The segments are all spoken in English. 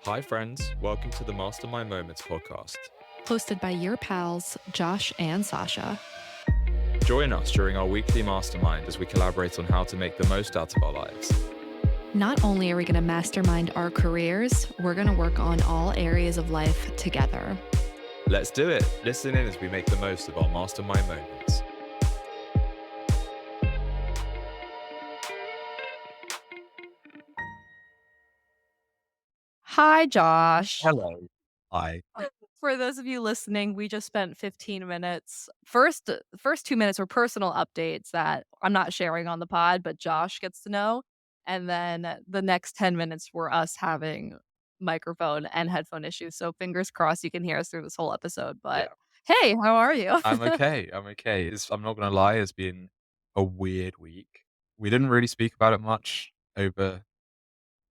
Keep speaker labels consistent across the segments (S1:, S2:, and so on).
S1: Hi, friends. Welcome to the Mastermind Moments podcast.
S2: Hosted by your pals, Josh and Sasha.
S1: Join us during our weekly mastermind as we collaborate on how to make the most out of our lives.
S2: Not only are we going to mastermind our careers, we're going to work on all areas of life together.
S1: Let's do it. Listen in as we make the most of our mastermind moments.
S2: Hi, Josh.
S1: Hello. Hi.
S2: For those of you listening, we just spent 15 minutes. First 2 minutes were personal updates that I'm not sharing on the pod, but Josh gets to know. And then the next 10 minutes were us having microphone and headphone issues. So fingers crossed you can hear us through this whole episode.
S1: Yeah,
S2: But hey, how are you?
S1: I'm okay. I'm not going to lie, it's been a weird week. We didn't really speak about it much over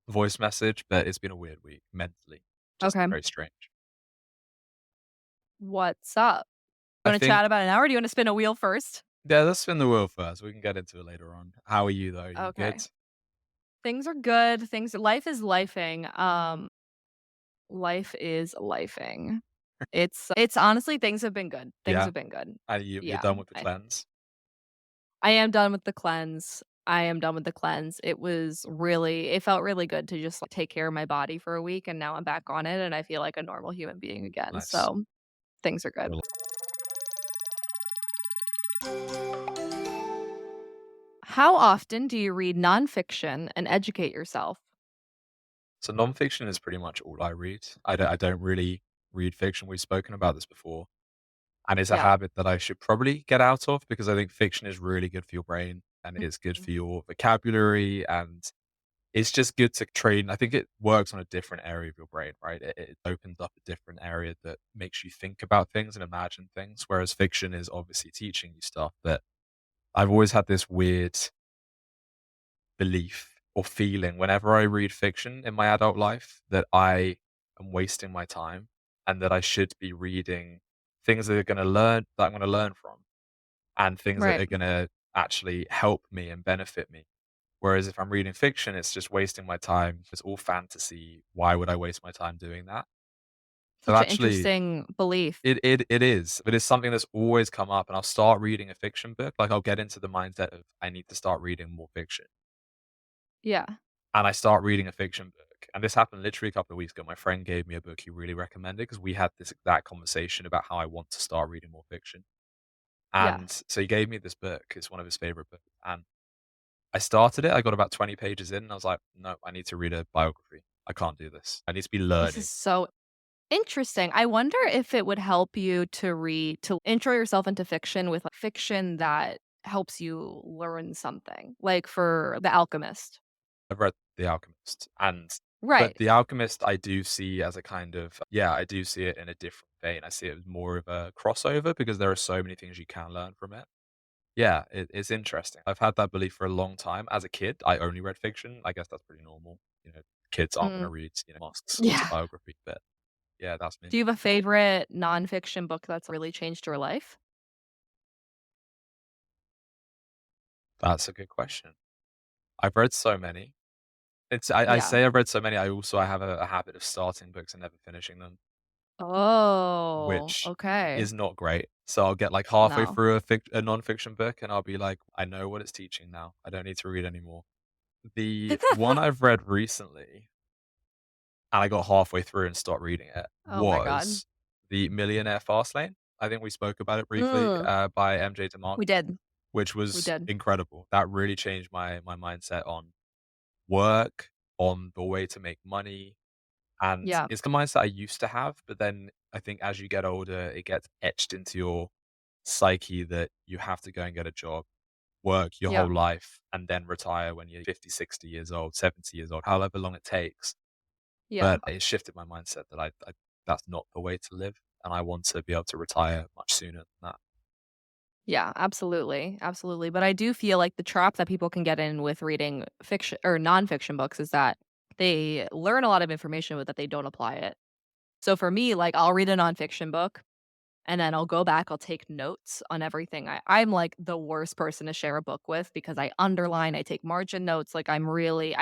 S1: voice message, but it's been a weird week mentally. Just
S2: Okay.
S1: very strange.
S2: What's up? You
S1: I
S2: wanna
S1: think,
S2: chat about an hour? Do you wanna spin a wheel first?
S1: yeah, let's spin the wheel first. We can get into it later on. How are you, though? You good?
S2: Okay. Things are good. Things life is lifing. Life is lifing. It's honestly things have been good. Things
S1: Yeah.
S2: have been good.
S1: And you're
S2: Yeah.
S1: done with the
S2: I
S1: cleanse?
S2: I am done with the cleanse. I am done with the cleanse. It felt really good to just, like, take care of my body for a week, and now I'm back on it, and I feel like a normal human being again,
S1: Nice.
S2: so things are good.
S1: Rela
S2: How often do you read nonfiction and educate yourself?
S1: So nonfiction is pretty much all I read. I don't really read fiction. We've spoken about this before, and it's a
S2: Yeah.
S1: habit that I should probably get out of because I think fiction is really good for your brain and it's good
S2: Mhm.
S1: for your vocabulary, and it's just good to train. I think it works on a different area of your brain, right? It opens up a different area that makes you think about things and imagine things, whereas fiction is obviously teaching you stuff. But I've always had this weird belief or feeling whenever I read fiction in my adult life that I am wasting my time and that I should be reading things that I'm going to learn from, and things that
S2: Right.
S1: are going to actually help me and benefit me. Whereas if I'm reading fiction, it's just wasting my time. It's all fantasy. Why would I waste my time doing that? So
S2: Such an
S1: actually,
S2: interesting belief.
S1: it is. But it's something that's always come up, and I'll start reading a fiction book. Like I'll get into the mindset of I need to start reading more fiction,
S2: Yeah.
S1: and I start reading a fiction book. And this happened literally a couple of weeks ago. My friend gave me a book he really recommended because we had this exact conversation about how I want to start reading more fiction.
S2: Yeah.
S1: And so he gave me this book. It's one of his favorite books. And I started it. I got about 20 pages in and I was like, no, I need to read a biography. I can't do this. I need to be
S2: This is
S1: learning.
S2: so interesting. I wonder if it would help you to intro yourself into fiction with, like, fiction that helps you learn something, like for The Alchemist.
S1: I've read The Alchemist, but
S2: Right.
S1: The Alchemist I do see as a kind of, yeah, I do see it in a different vein. I see it as more of a crossover because there are so many things you can learn from it. Yeah, it's interesting. I've had that belief for a long time. As a kid, I only read fiction. I guess that's pretty normal. Kids aren't going to
S2: Mm.
S1: read, Musk's
S2: Yeah.
S1: autobiography, but yeah, that's me.
S2: Do you have a favorite nonfiction book that's really changed your life?
S1: That's a good question. I've read so many. I
S2: Yeah.
S1: say I've read so many. I have a habit of starting books and never finishing them,
S2: Oh,
S1: which
S2: okay.
S1: is not great. So I'll get like halfway
S2: No.
S1: through a nonfiction book and I'll be like, I know what it's teaching now. I don't need to read anymore. The one I've read recently, and I got halfway through and stopped reading it,
S2: Oh my god.
S1: was The Millionaire Fastlane. I think we spoke about it briefly,
S2: Mm.
S1: by MJ DeMarco,
S2: We did.
S1: which
S2: We
S1: was
S2: did.
S1: incredible. That really changed my mindset on work, on the way to make money, and
S2: Yeah.
S1: it's the mindset I used to have, but then I think as you get older, it gets etched into your psyche that you have to go and get a job, work your
S2: Yeah.
S1: whole life, and then retire when you're 50, 60 years old, 70 years old, however long it takes.
S2: Yeah.
S1: But it shifted my mindset that I that's not the way to live, and I want to be able to retire much sooner than that.
S2: Yeah, absolutely, absolutely, but I do feel like the trap that people can get in with reading fiction or nonfiction books is that they learn a lot of information, but that they don't apply it. So for me, like, I'll read a nonfiction book, and then I'll go back, I'll take notes on everything. I'm, like, the worst person to share a book with because I underline, I take margin notes, like, I really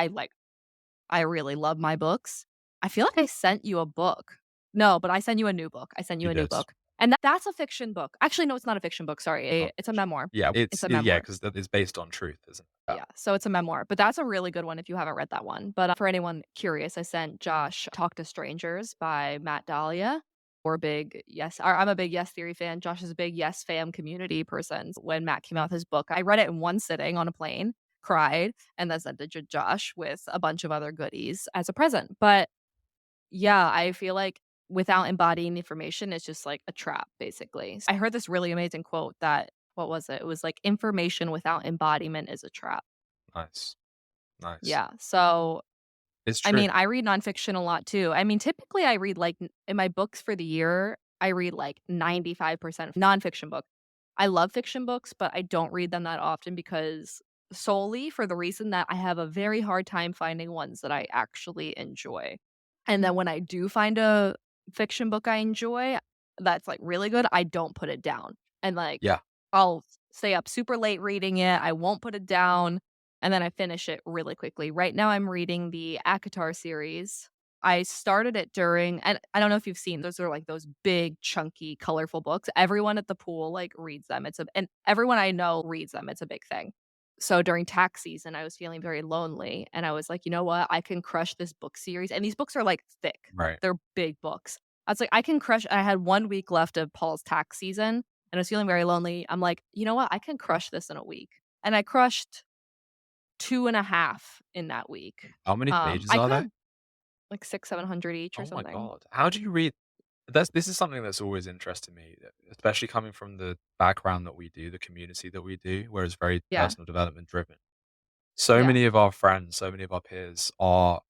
S2: love my books, I feel like I sent you a book. No, but I sent you a new book. I sent you
S1: You
S2: a new
S1: did.
S2: book. And that's a fiction book. Actually, no, it's not a fiction book, sorry. It's a
S1: Non-fiction.
S2: memoir.
S1: Yeah,
S2: It's a
S1: yeah,
S2: memoir.
S1: 'cause that is based on truth, isn't it? Yeah.
S2: Yeah, so it's a memoir, but that's a really good one if you haven't read that one. But, for anyone curious, I sent Josh Talk to Strangers by Matt Dahlia. I'm a big Yes Theory fan. Josh is a big Yes Fam community person. When Matt came out with his book, I read it in one sitting on a plane, cried, and then sent it to Josh with a bunch of other goodies as a present. But yeah, I feel like without embodying the information, it's just like a trap, basically. I heard this really amazing quote that what was it? It was like, "Information without embodiment is a trap."
S1: Nice. Nice.
S2: Yeah, so,
S1: It's
S2: I
S1: true.
S2: mean, I read nonfiction a lot too. I mean, typically, I read, like, in my books for the year, I read, like, 95% nonfiction book. I love fiction books, but I don't read them that often because solely for the reason that I have a very hard time finding ones that I actually enjoy. And then when I do find a fiction book I enjoy that's, like, really good, I don't put it down. And, like,
S1: Yeah.
S2: I'll stay up super late reading it, I won't put it down, and then I finish it really quickly. Right now, I'm reading the ACOTAR series. I started it during and I don't know if you've seen, those are, like, those big, chunky, colorful books. Everyone at the pool, like, reads them. And everyone I know reads them. It's a big thing. So during tax season, I was feeling very lonely, and I was like, "You know what? I can crush this book series." And these books are, like, thick.
S1: Right.
S2: They're big books. I was like, "I can crush." I had 1 week left of Paul's tax season, and I was feeling very lonely. I'm like, "You know what? I can crush this in a week." And I crushed 2 and a half in that week.
S1: How many pages
S2: I
S1: are there?
S2: could, like 6, 700 each or
S1: Oh my
S2: something.
S1: god. How do you read this is something that's always interested me, especially coming from the background that we do, the community that we do, where it's very
S2: Yeah,
S1: personal development driven. So
S2: yeah.
S1: many of our friends, so many of our peers are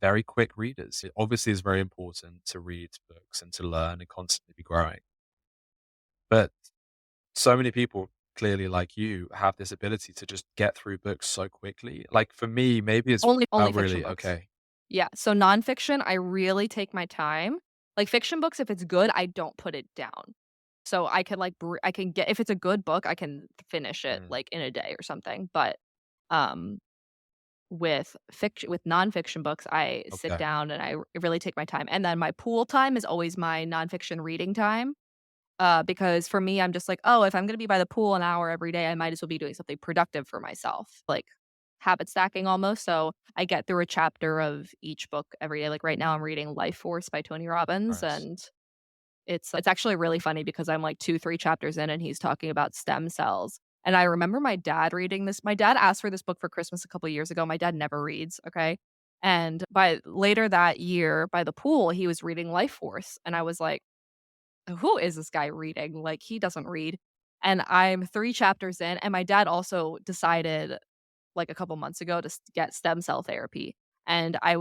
S1: very quick readers. It obviously is very important to read books and to learn and constantly be growing. But so many people clearly like you have this ability to just get through books so quickly. Like for me, maybe it's oh
S2: Only fiction
S1: really?
S2: books.
S1: Okay.
S2: Yeah, so nonfiction, I really take my time. Like, fiction books, if it's good, I don't put it down. So I could, like, I can get if it's a good book, I can finish it,
S1: Mm,
S2: like, in a day or something, but, um, with nonfiction books, I sit
S1: okay.
S2: down and I really take my time, and then my pool time is always my nonfiction reading time. Because for me, I'm just like, "Oh, if I'm gonna be by the pool an hour every day, I might as well be doing something productive for myself," like habit stacking almost, so I get through a chapter of each book every day. Like, right now, I'm reading Life Force by Tony Robbins,
S1: Nice.
S2: and it's actually really funny because I'm, like, 2, 3 chapters in, and he's talking about stem cells, and I remember my dad reading this. My dad asked for this book for Christmas a couple years ago. My dad never reads, okay? And by later that year, by the pool, he was reading Life Force, and I was like, who is this guy reading? Like, he doesn't read. And I'm 3 chapters in, and my dad also decided, like, a couple months ago to get stem cell therapy. And I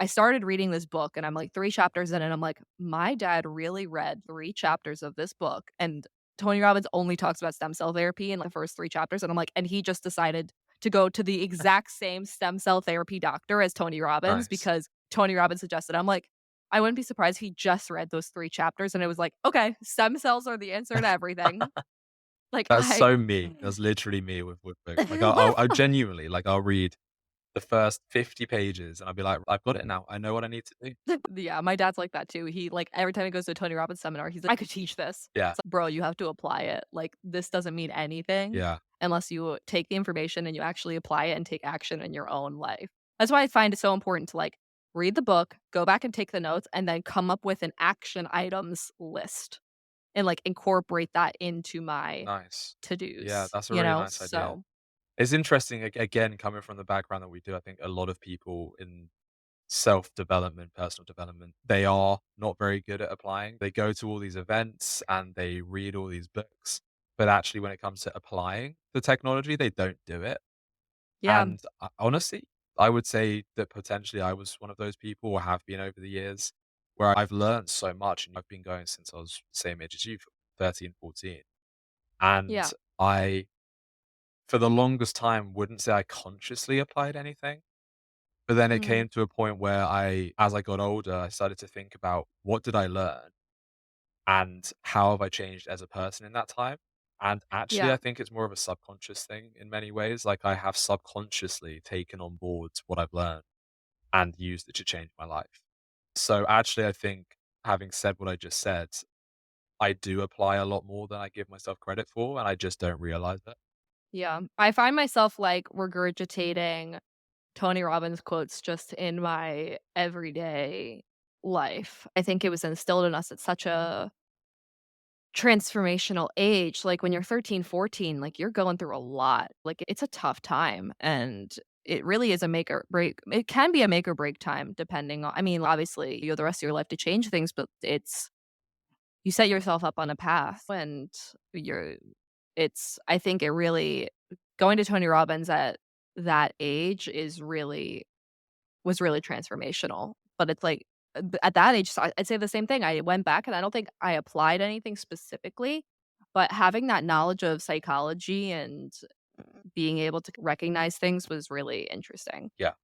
S2: started reading this book, and I'm, like, 3 chapters in, and I'm like, "My dad really read 3 chapters of this book." And Tony Robbins only talks about stem cell therapy in the first 3 chapters, and I'm like, and he just decided to go to the exact same stem cell therapy doctor as Tony Robbins
S1: Nice.
S2: because Tony Robbins suggested. I'm like, I wouldn't be surprised if he just read those 3 chapters and it was like, "Okay, stem cells are the answer to everything." Like,
S1: That's
S2: I
S1: so me. That's literally me with books. Like I'll genuinely like I'll read the first 50 pages and I'll be like, I've got it now. I know what I need to do.
S2: Yeah, my dad's like that too. He like, every time he goes to a Tony Robbins seminar, he's like, "I could teach this."
S1: Yeah.
S2: It's like, "Bro, you have to apply it. Like, this doesn't mean anything
S1: Yeah.
S2: unless you take the information and you actually apply it and take action in your own life." That's why I find it so important to, like, read the book, go back and take the notes, and then come up with an action items list and, like, incorporate that into my
S1: Nice. Yeah,
S2: to-dos,
S1: that's a
S2: you
S1: really
S2: know?
S1: nice idea.
S2: So,
S1: It's interesting again coming from the background that we do. I think a lot of people in self-development, personal development, they are not very good at applying. They go to all these events and they read all these books, but actually when it comes to applying the technology, they don't do it.
S2: yeah.
S1: And honestly, I would say that potentially I was one of those people or have been over the years where I've learned so much and I've been going since I was the same age as you, 13, 14. And
S2: Yeah.
S1: I, for the longest time, wouldn't say I consciously applied anything. But then it
S2: Mhm.
S1: came to a point where as I got older, I started to think about what did I learn and how have I changed as a person in that time? And actually,
S2: Yeah.
S1: I think it's more of a subconscious thing in many ways. Like I have subconsciously taken on board what I've learned and used it to change my life. So actually, I think having said what I just said, I do apply a lot more than I give myself credit for, and I just don't realize it.
S2: Yeah. I find myself, like, regurgitating Tony Robbins quotes just in my everyday life. I think it was instilled in us at such a transformational age. Like, when you're 13, 14, like, you're going through a lot. Like, it's a tough time, and it really is a make or break. It can be a make or break time depending on, I mean, obviously, you have the rest of your life to change things, but it's you set yourself up on a path, and you're it's I think it really going to Tony Robbins at that age was really transformational. But it's like, at that age, so I'd say the same thing. I went back and I don't think I applied anything specifically, but having that knowledge of psychology and being able to recognize things was really interesting.
S1: Yeah.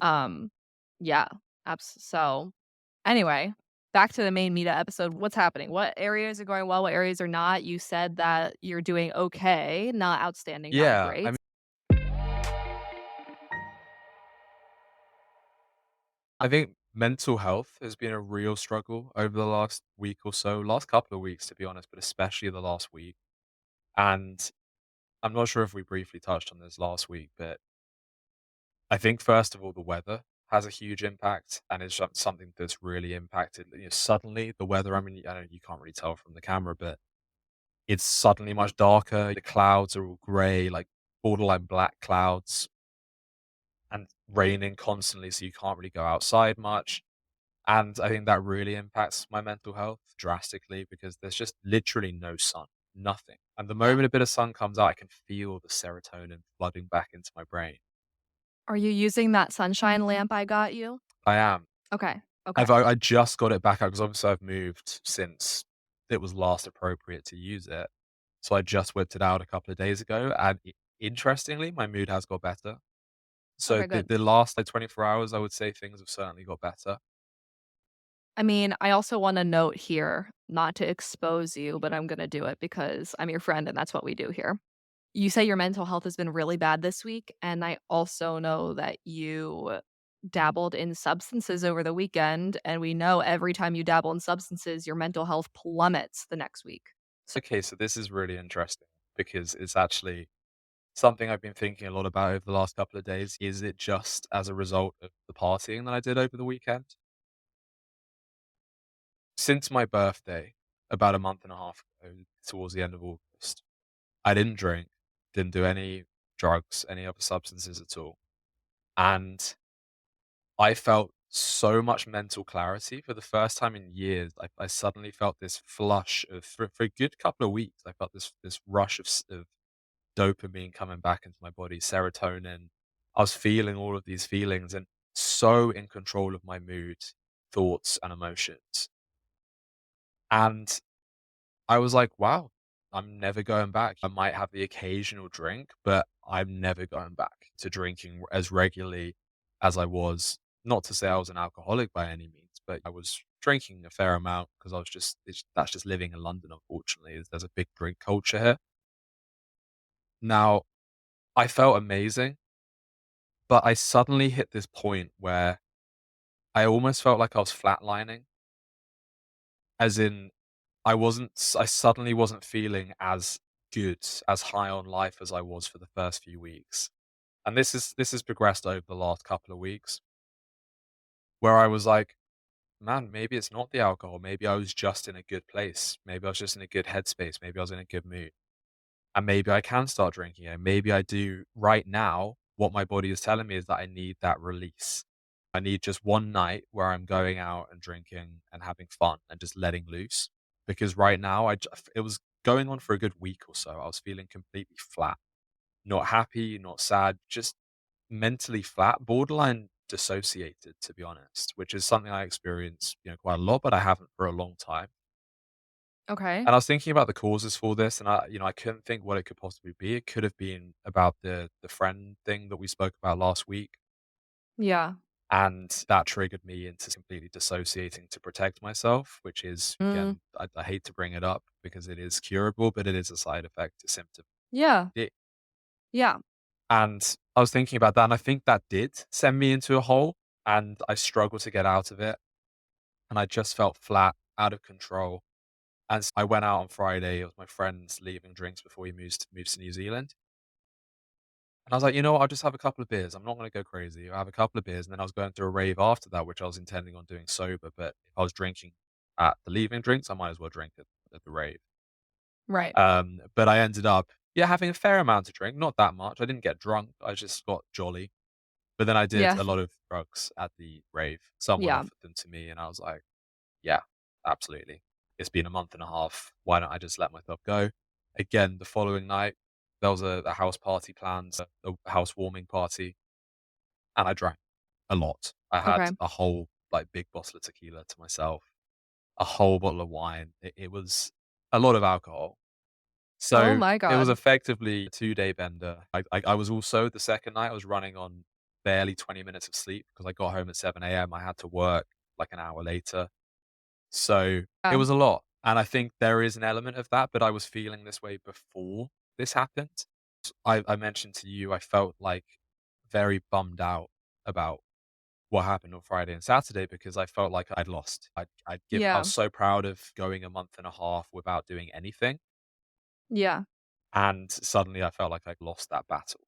S2: Um, yeah, so, anyway, back to the main Meta episode. What's happening? What areas are going well? What areas are not? You said that you're doing okay, not outstanding, not
S1: Yeah, I
S2: great.
S1: mean, I think mental health has been a real struggle over the last week or so, last couple of weeks, to be honest, but especially the last week. And I'm not sure if we briefly touched on this last week, but I think first of all, the weather has a huge impact, and it's something that's really impacted. Suddenly the weather. I mean, I know you can't really tell from the camera, but it's suddenly much darker. The clouds are all grey, like borderline black clouds, and raining constantly, so you can't really go outside much. And I think that really impacts my mental health drastically because there's just literally no sun, nothing. And the
S2: Yeah.
S1: moment a bit of sun comes out, I can feel the serotonin flooding back into my brain.
S2: Are you using that sunshine lamp I got you?
S1: I am.
S2: Okay, okay.
S1: I just got it back out because obviously I've moved since it was last appropriate to use it. So I just whipped it out a couple of days ago, and interestingly, my mood has got better. So
S2: Okay, good.
S1: the last like 24 hours, I would say things have certainly got better.
S2: I mean, I also wanna note here, not to expose you, but I'm gonna do it because I'm your friend and that's what we do here. You say your mental health has been really bad this week, and I also know that you dabbled in substances over the weekend, and we know every time you dabble in substances, your mental health plummets the next week. So
S1: Okay, so this is really interesting because it's actually something I've been thinking a lot about over the last couple of days. Is it just as a result of the partying that I did over the weekend? Since my birthday, about a month and a half ago, towards the end of August, I didn't drink, didn't do any drugs, any other substances at all. And I felt so much mental clarity for the first time in years. I suddenly felt this flush of, for a good couple of weeks, I felt this rush of dopamine coming back into my body, serotonin. I was feeling all of these feelings and so in control of my mood, thoughts, and emotions. And I was like, wow, I'm never going back. I might have the occasional drink, but I'm never going back to drinking as regularly as I was. Not to say I was an alcoholic by any means, but I was drinking a fair amount because I was that's just living in London, unfortunately. There's a big drink culture here. Now, I felt amazing, but I suddenly hit this point where I almost felt like I was flatlining, as in I suddenly wasn't feeling as good, as high on life as I was for the first few weeks. And this has progressed over the last couple of weeks where I was like, man, maybe it's not the alcohol. Maybe I was just in a good place. Maybe I was just in a good headspace. Maybe I was in a good mood. And maybe I can start drinking again. Maybe I do right now. What my body is telling me is that I need that release. I need just one night where I'm going out and drinking and having fun and just letting loose. Because right now, it was going on for a good week or so. I was feeling completely flat, not happy, not sad, just mentally flat, borderline dissociated, to be honest, which is something I experience, quite a lot, but I haven't for a long time.
S2: okay.
S1: And I was thinking about the causes for this, and I couldn't think what it could possibly be. It could have been about the friend thing that we spoke about last week,
S2: Yeah.
S1: and that triggered me into completely dissociating to protect myself, which is
S2: Mm,
S1: again, I hate to bring it up because it is curable, but it is a side effect, a symptom.
S2: yeah,
S1: It,
S2: yeah.
S1: and I was thinking about that, and I think that did send me into a hole, and I struggle to get out of it. and I just felt flat, out of control. And I went out on Friday. It was my friends leaving drinks before he moves to New Zealand. And I was like, you know what? I'll just have a couple of beers. I'm not going to go crazy. I'll have a couple of beers. And then I was going to a rave after that, which I was intending on doing sober. But if I was drinking at the leaving drinks, I might as well drink at the rave.
S2: Right.
S1: But I ended up, yeah, having a fair amount to drink, not that much. I didn't get drunk. I just got jolly. But then I did
S2: Yeah.
S1: a lot of drugs at the rave. Someone
S2: Yeah.
S1: offered them to me, and I was like, yeah, absolutely. It's been a month and a half. Why don't I just let myself go? Again, the following night, there was a house party planned, a housewarming party, and I drank a lot. I had
S2: Okay.
S1: a whole like big bottle of tequila to myself, a whole bottle of wine. It was a lot of alcohol.
S2: Oh
S1: So
S2: my
S1: it was
S2: god.
S1: effectively a 2-day bender. I was also the second night I was running on barely 20 minutes of sleep because I got home at 7 a.m. I had to work like an hour later. So, it
S2: Yeah.
S1: was a lot, and I think there is an element of that, but I was feeling this way before this happened. I mentioned to you, I felt, like, very bummed out about what happened on Friday and Saturday because I felt like I'd lost. I
S2: Yeah.
S1: was so proud of going a month and a half without doing anything,
S2: Yeah.
S1: and suddenly I felt like I'd lost that battle,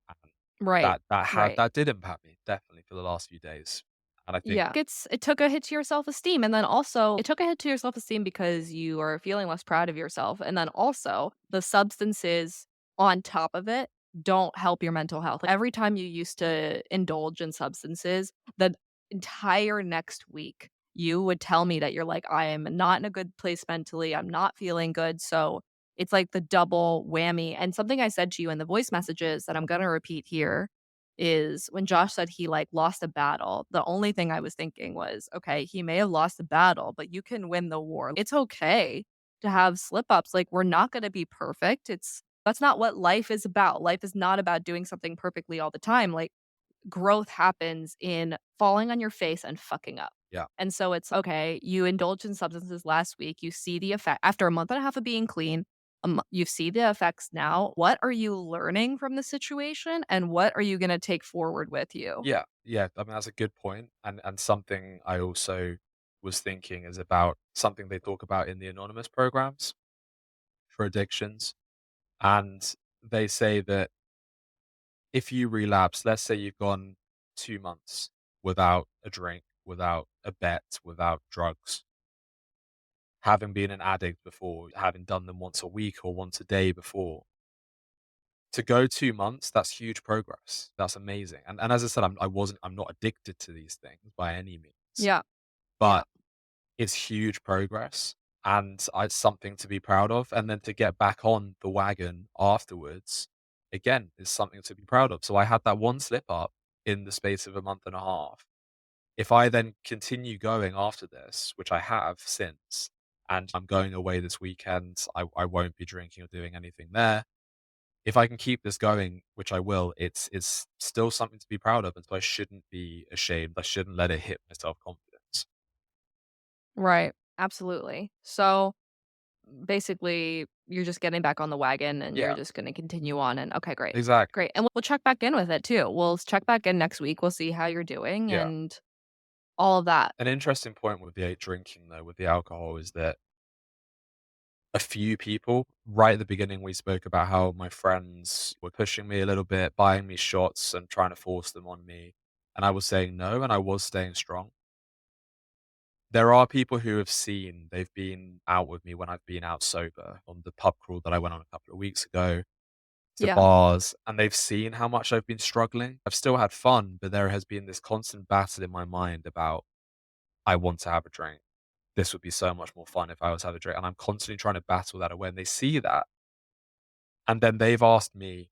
S1: and
S2: Right. Right.
S1: that did impact me, definitely, for the last few days, and I think
S2: Yeah. It took a hit to your self-esteem, and then also it took a hit to your self-esteem because you are feeling less proud of yourself, and then also the substances on top of it don't help your mental health. Every time you used to indulge in substances, the entire next week, you would tell me that you're like, "I am not in a good place mentally, I'm not feeling good," so it's like the double whammy, and something I said to you in the voice messages that I'm gonna repeat here is when Josh said he, like, lost a battle, the only thing I was thinking was, "Okay, he may have lost a battle, but you can win the war." It's okay to have slip ups, like, we're not gonna be perfect, it's that's not what life is about. Life is not about doing something perfectly all the time, like, growth happens in falling on your face and fucking up.
S1: yeah.
S2: And so it's okay, you indulged in substances last week, you see the effect after a month and a half of being clean, you see the effects now. What are you learning from the situation and what are you going to take forward with you?
S1: Yeah, yeah, I mean, that's a good point, and something I also was thinking is about something they talk about in the anonymous programs for addictions, and they say that if you relapse, let's say you've gone 2 months without a drink, without a bet, without drugs, having been an addict before, having done them once a week or once a day before, to go 2 months, that's huge progress. That's amazing, and as I said, I'm not addicted to these things by any means,
S2: Yeah. Yeah.
S1: but it's huge progress, and it's something to be proud of, and then to get back on the wagon afterwards, again, is something to be proud of. So I had that one slip up in the space of a month and a half. If I then continue going after this, which I have since, and I'm going away this weekend, I won't be drinking or doing anything there. If I can keep this going, which I will, it's still something to be proud of, and so I shouldn't be ashamed. I shouldn't let it hit my self-confidence.
S2: Right. Absolutely. So basically, you're just getting back on the wagon and you're
S1: Yeah,
S2: just going to continue on. And okay, great.
S1: exactly.
S2: Great. And we'll check back in with it too. We'll check back in next week. We'll see how you're doing
S1: Yeah.
S2: and all of that.
S1: An interesting point with the drinking, though, with the alcohol, is that a few people, right at the beginning, we spoke about how my friends were pushing me a little bit, buying me shots and trying to force them on me. And I was saying no, and I was staying strong. There are people who have seen, they've been out with me when I've been out sober on the pub crawl that I went on a couple of weeks ago, to
S2: Yeah.
S1: bars, and they've seen how much I've been struggling. I've still had fun, but there has been this constant battle in my mind about, I want to have a drink. This would be so much more fun if I was to have a drink, and I'm constantly trying to battle that away, and they see that, and then they've asked me,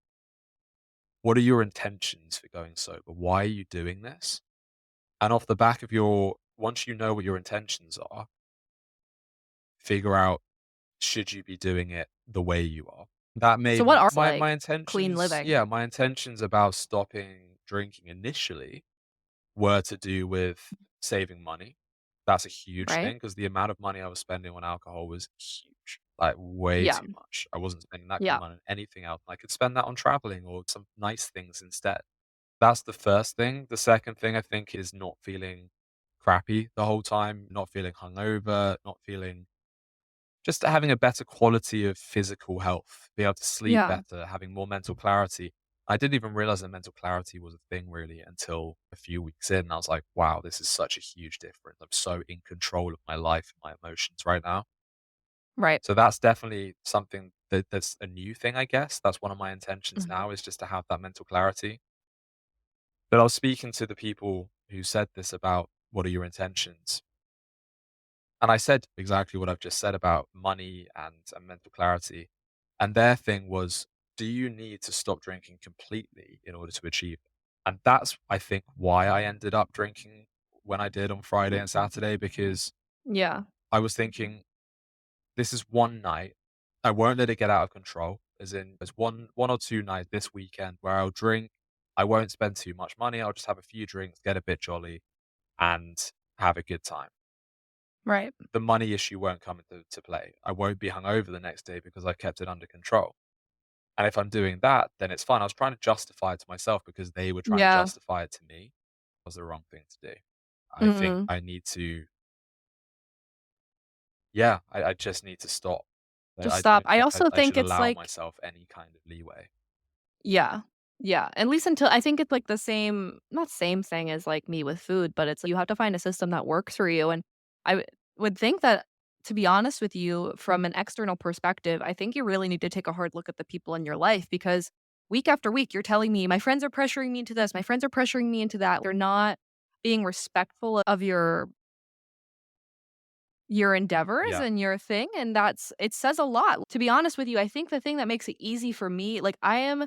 S1: "What are your intentions for going sober? Why are you doing this?" And off the back of your once you know what your intentions are, figure out, should you be doing it the way you are? That
S2: So
S1: made
S2: what are
S1: my
S2: like clean
S1: intentions,
S2: living,
S1: yeah, my intentions about stopping drinking initially were to do with saving money. That's a huge
S2: right?
S1: thing because the amount of money I was spending on alcohol was huge, like way
S2: Yeah.
S1: too much. I wasn't spending that kind of
S2: Yeah.
S1: money on anything else. I could spend that on traveling or some nice things instead. That's the first thing. The second thing I think is not feeling crappy the whole time, not feeling hungover, not feeling just having a better quality of physical health, be able to sleep
S2: Yeah.
S1: better, having more mental clarity. I didn't even realize that mental clarity was a thing really until a few weeks in. I was like, wow, this is such a huge difference. I'm so in control of my life and my emotions right now.
S2: Right.
S1: So that's definitely something that's a new thing, I guess. That's one of my intentions
S2: Mhm.
S1: now is just to have that mental clarity. But I was speaking to the people who said this about what are your intentions? And I said exactly what I've just said about money and mental clarity. And their thing was, do you need to stop drinking completely in order to achieve it? And that's, I think, why I ended up drinking when I did on Friday and Saturday, because
S2: Yeah.
S1: I was thinking, this is one night. I won't let it get out of control. As in, there's one or two nights this weekend where I'll drink. I won't spend too much money. I'll just have a few drinks, get a bit jolly, and have a good time.
S2: Right.
S1: The money issue won't come into to play. I won't be hungover the next day because I kept it under control. And if I'm doing that, then it's fine. I was trying to justify it to myself because they were trying to
S2: Yeah.
S1: justify it to me. It was the wrong thing to do. I think
S2: Mhm.
S1: I need to, yeah, I just need to stop.
S2: Just
S1: I
S2: stop.
S1: don't
S2: I
S1: think
S2: also
S1: I
S2: think
S1: should
S2: it's
S1: allow
S2: like
S1: myself any kind of leeway.
S2: yeah. Yeah. At least until I think it's like the same not same thing as like me with food, but it's you have to find a system that works for you. And would think that to be honest with you, from an external perspective, I think you really need to take a hard look at the people in your life because week after week you're telling me my friends are pressuring me into this, my friends are pressuring me into that. They're not being respectful of your endeavors
S1: Yeah.
S2: and your thing and that's it says a lot. To be honest with you, I think the thing that makes it easy for me, like I am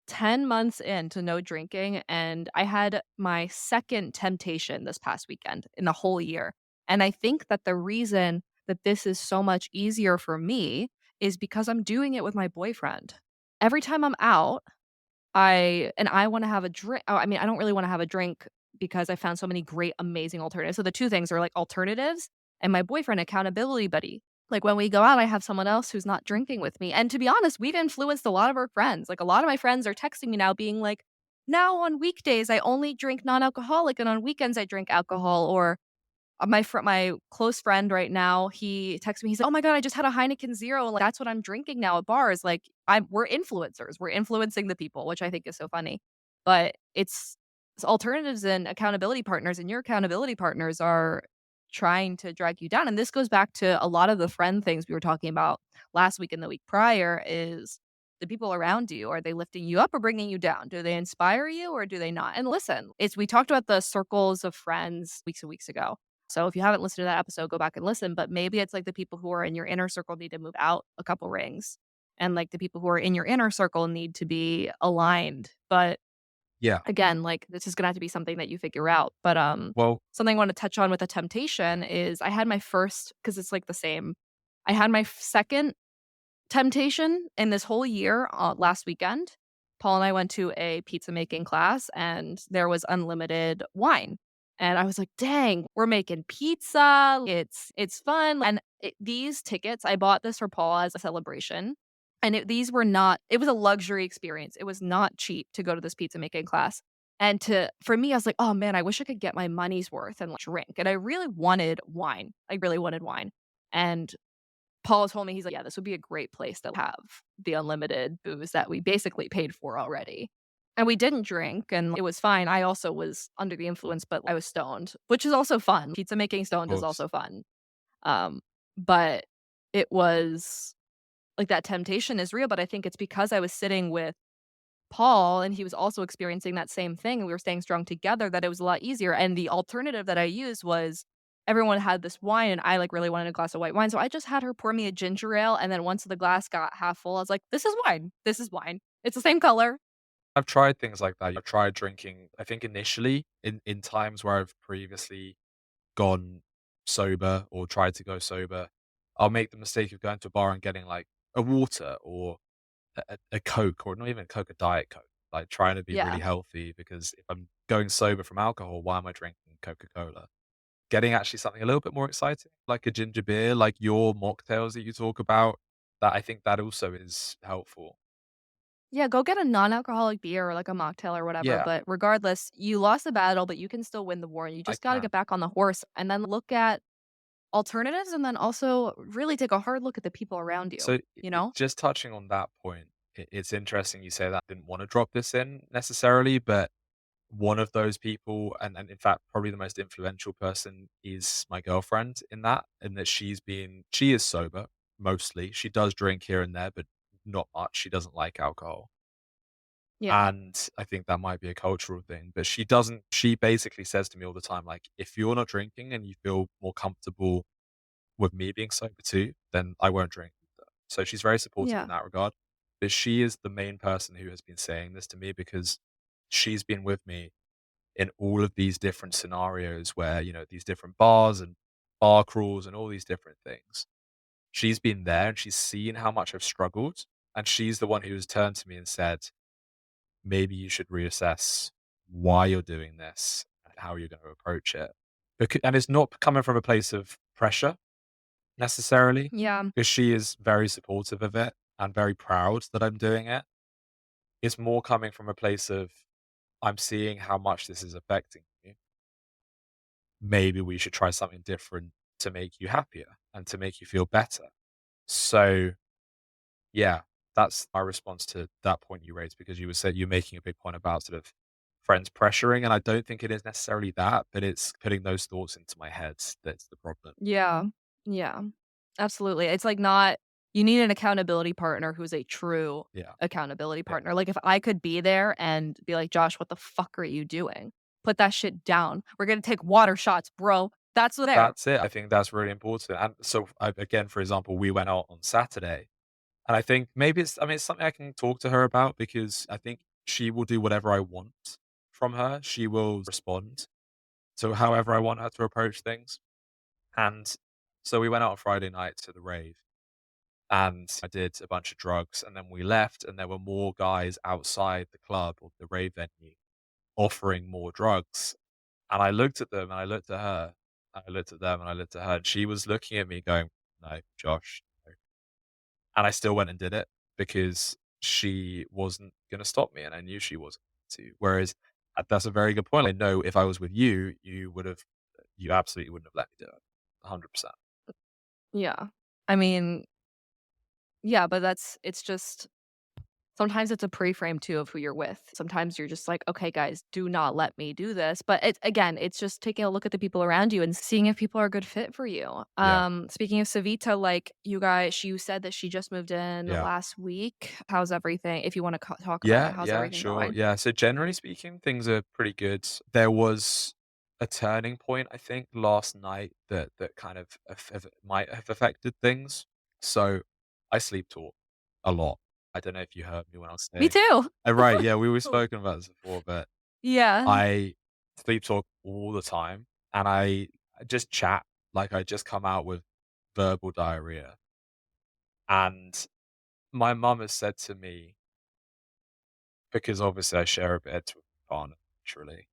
S2: 10 months into no drinking, and I had my 2nd temptation this past weekend in the whole year. And I think that the reason that this is so much easier for me is because I'm doing it with my boyfriend. Every time I'm out, I wanna have a drink. Oh, I mean, I don't really wanna have a drink because I found so many great, amazing alternatives. So the 2 things are, like, alternatives and my boyfriend, accountability buddy. Like, when we go out, I have someone else who's not drinking with me, and to be honest, we've influenced a lot of our friends. Like, a lot of my friends are texting me now being like, "Now on weekdays, I only drink non-alcoholic, and on weekends, I drink alcohol," or my close friend right now, he texted me, he's like, "Oh my god, I just had a Heineken Zero, like, that's what I'm drinking now at bars." Like, we're influencers, we're influencing the people, which I think is so funny. But it's alternatives and accountability partners, and your accountability partners are trying to drag you down, and this goes back to a lot of the friend things we were talking about last week and the week prior is the people around you, are they lifting you up or bringing you down? Do they inspire you or do they not? And listen, it's we talked about the circles of friends weeks and weeks ago. So if you haven't listened to that episode, go back and listen, but maybe it's like the people who are in your inner circle need to move out a couple rings, and, like, the people who are in your inner circle need to be aligned. But,
S1: Yeah.
S2: again, like, this is gonna have to be something that you figure out. But,
S1: Well,
S2: something I wanna touch on with the temptation is I had my first, because it's, like, the same I had my 2nd temptation in this whole year, last weekend. Paul and I went to a pizza making class and there was unlimited wine. And I was like, "Dang, we're making pizza. It's fun." And these tickets, I bought this for Paul as a celebration. And these were not it was a luxury experience. It was not cheap to go to this pizza making class. And to for me, I was like, "Oh man, I wish I could get my money's worth and like, drink." And I really wanted wine. I really wanted wine. And Paul told me, he's like, "Yeah, this would be a great place to have the unlimited booze that we basically paid for already." And we didn't drink, and it was fine. I also was under the influence, but I was stoned, which is also fun. Pizza making
S1: of
S2: stoned is
S1: course.
S2: also fun. Um, but it was like that temptation is real, but I think it's because I was sitting with Paul, and he was also experiencing that same thing, and we were staying strong together, that it was a lot easier, and the alternative that I used was everyone had this wine, and I, like, really wanted a glass of white wine, so I just had her pour me a ginger ale, and then once the glass got half full, I was like, "This is wine. This is wine. It's the same color."
S1: I've tried things like that. I've tried drinking, I think initially in times where I've previously gone sober or tried to go sober, I'll make the mistake of going to a bar and getting like a water or a Coke, or not even a Coke, a Diet Coke, like trying to be really
S2: Yeah.
S1: healthy because if I'm going sober from alcohol, why am I drinking Coca-Cola? Getting actually something a little bit more exciting, like a ginger beer, like your mocktails that you talk about, that I think that also is helpful.
S2: Yeah, go get a non-alcoholic beer or like a mocktail or whatever,
S1: Yeah,
S2: but regardless, you lost the battle, but you can still win the war. You
S1: I
S2: just gotta
S1: can.
S2: get back on the horse and then look at alternatives and then also really take a hard look at the people around you,
S1: So,
S2: you know?
S1: just touching on that point, it's interesting you say that I didn't wanna drop this in necessarily, but one of those people, and in fact, probably the most influential person is my girlfriend in that she is sober, mostly. She does drink here and there, but not much. She doesn't like alcohol.
S2: Yeah.
S1: And I think that might be a cultural thing, but she basically says to me all the time, like, if you're not drinking and you feel more comfortable with me being sober too, then I won't drink either. So she's very supportive in
S2: Yeah.
S1: that regard. But she is the main person who has been saying this to me because she's been with me in all of these different scenarios where, these different bars and bar crawls and all these different things. She's been there and she's seen how much I've struggled. And she's the one who has turned to me and said, maybe you should reassess why you're doing this and how you're going to approach it. And it's not coming from a place of pressure necessarily,
S2: Yeah.
S1: because she is very supportive of it and very proud that I'm doing it. It's more coming from a place of, I'm seeing how much this is affecting you. Maybe we should try something different to make you happier and to make you feel better. So, yeah, that's my response to that point you raised because you're making a big point about sort of friends pressuring, and I don't think it is necessarily that, but it's putting those thoughts into my head that's the problem.
S2: Yeah. Yeah. Absolutely. It's like not you need an accountability partner who's a true
S1: Yeah,
S2: accountability
S1: yeah.
S2: partner. Like if I could be there and be like, "Josh, what the fuck are you doing? Put that shit down. We're gonna take water shots, bro." That's there.
S1: That's it. I think that's really important. And so, again, for example, we went out on Saturday, and I think maybe it's something I can talk to her about because I think she will do whatever I want from her. She will respond to however I want her to approach things. And so we went out on Friday night to the rave, and I did a bunch of drugs, and then we left, and there were more guys outside the club or the rave venue offering more drugs. And I looked at them and I looked at her, and I looked at them and I looked at her, and she was looking at me going, "No, Josh, no." And I still went and did it because she wasn't gonna stop me, and I knew she wasn't to. Whereas, that's a very good point. I know if I was with you, you absolutely wouldn't have let me do it. 100%.
S2: Yeah. I mean, yeah, but it's just sometimes it's a pre-frame too of who you're with. Sometimes you're just like, "Okay, guys, do not let me do this." But it's just taking a look at the people around you and seeing if people are a good fit for you.
S1: Yeah.
S2: Speaking of Savita, like you said that she just moved in
S1: Yeah.
S2: last week. How's everything? If you want to talk about it,
S1: Yeah,
S2: how's
S1: yeah,
S2: everything
S1: sure.
S2: going?
S1: Yeah, so generally speaking, things are pretty good. There was a turning point, I think, last night that kind of might have affected things. So I sleep talk a lot. I don't know if you heard me when I was
S2: Me
S1: saying.
S2: too.
S1: Right, yeah, we've spoken about this before, but
S2: Yeah.
S1: I sleep talk all the time, and I just chat like I just come out with verbal diarrhea. And my mum has said to me, because obviously I share a bed with my partner, naturally.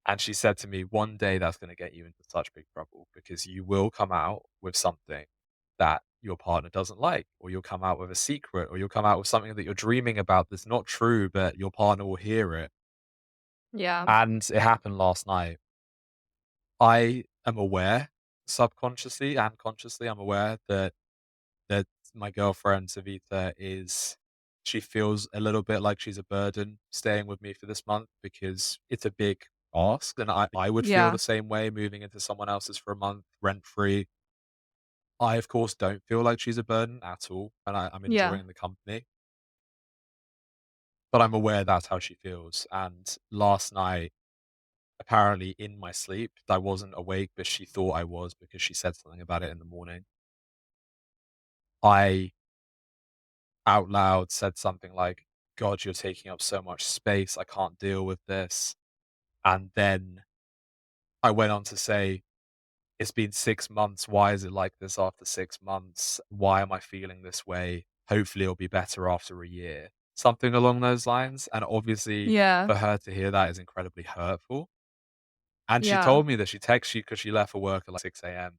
S1: And she said to me, one day that's going to get you into such big trouble because you will come out with something that your partner doesn't like, or you'll come out with a secret, or you'll come out with something that you're dreaming about that's not true, but your partner will hear it.
S2: Yeah.
S1: And it happened last night. I am aware, subconsciously and consciously, I'm aware that my girlfriend Savita is she feels a little bit like she's a burden staying with me for this month because it's a big ask, and I would feel
S2: Yeah.
S1: the same way moving into someone else's for a month rent free. I of course don't feel like she's a burden at all, and I'm
S2: Yeah.
S1: enjoying the company, but I'm aware that's how she feels. And last night, apparently in my sleep, I wasn't awake, but she thought I was because she said something about it in the morning. I out loud said something like, "God, you're taking up so much space. I can't deal with this." And then I went on to say, "It's been 6 months. Why is it like this after 6 months? Why am I feeling this way? Hopefully it'll be better after a year." Something along those lines. And obviously
S2: Yeah.
S1: for her to hear that is incredibly hurtful. And she
S2: Yeah.
S1: told me that she texted you because she left for work at like 6 a.m.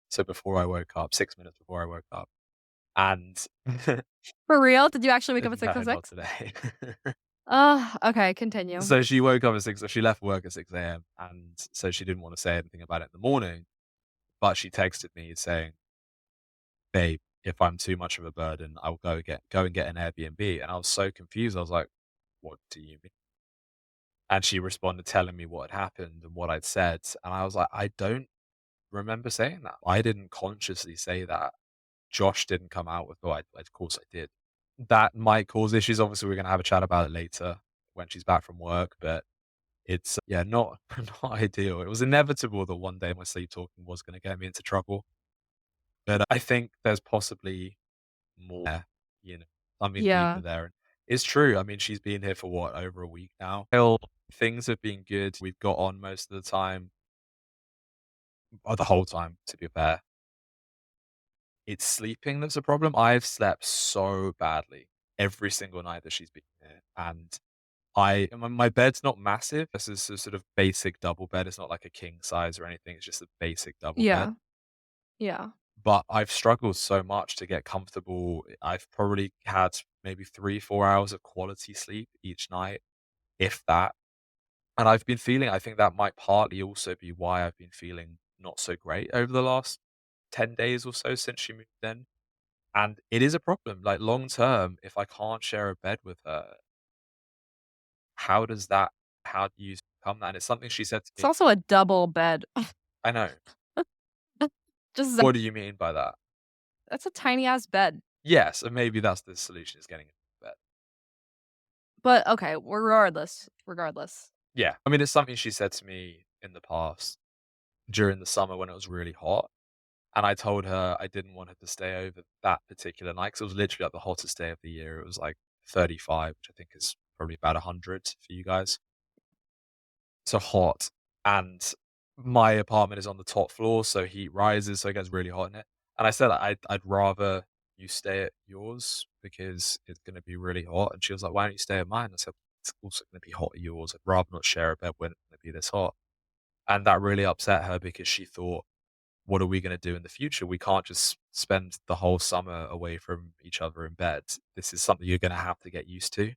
S1: So before I woke up, 6 minutes before I woke up. And
S2: For real? Did you actually wake up at
S1: no, not
S2: 6:06?
S1: today.
S2: Okay, continue.
S1: So she woke up at 6 she left work at 6 AM, and so she didn't wanna say anything about it in the morning, but she texted me saying, "Babe, if I'm too much of a burden, I'll go and get an Airbnb." And I was so confused. I was like, "What do you mean?" And she responded telling me what had happened and what I'd said, and I was like, "I don't remember saying that. I didn't consciously say that. Josh didn't come out with" oh, of course I did. That might cause issues. Obviously, we're gonna have a chat about it later when she's back from work, but it's, yeah, not not ideal. It was inevitable that one day my sleep talking was gonna get me into trouble, but I think there's possibly more there, you know, something deeper
S2: Yeah.
S1: there. And it's true. I mean, she's been here for what, over a week now. Still, things have been good. We've got on most of the time, or the whole time, to be fair. It's sleeping that's a problem. I've slept so badly every single night that she's been here, and my bed's not massive. This is a sort of basic double bed. It's not like a king size or anything. It's just a basic double bed.
S2: Yeah. Yeah.
S1: But I've struggled so much to get comfortable. I've probably had maybe 3, 4 hours of quality sleep each night, if that. And I've been feeling, I think that might partly also be why I've been feeling not so great over the last 10 days or so since she moved in. And it is a problem. Like, long term, if I can't share a bed with her, how does that how do you overcome that? And it's something she said to
S2: It's
S1: me.
S2: also a double bed.
S1: I know.
S2: Just
S1: What do you mean by that?
S2: that's a tiny ass bed.
S1: Yes, and maybe that's the solution, is getting a bed.
S2: But okay, regardless.
S1: Yeah. I mean, it's something she said to me in the past during the summer when it was really hot. And I told her I didn't want her to stay over that particular night, because it was literally like the hottest day of the year. It was like 35, which I think is probably about 100 for you guys. So hot, and my apartment is on the top floor, so heat rises, so it gets really hot in it. And I said I'd rather you stay at yours because it's gonna be really hot. And she was like, "Why don't you stay at mine?" I said, "It's also gonna be hot at yours. I'd rather not share a bed when it's gonna be this hot." And that really upset her because she thought, "What are we gonna do in the future? We can't just spend the whole summer away from each other in bed. This is something you're gonna have to get used to."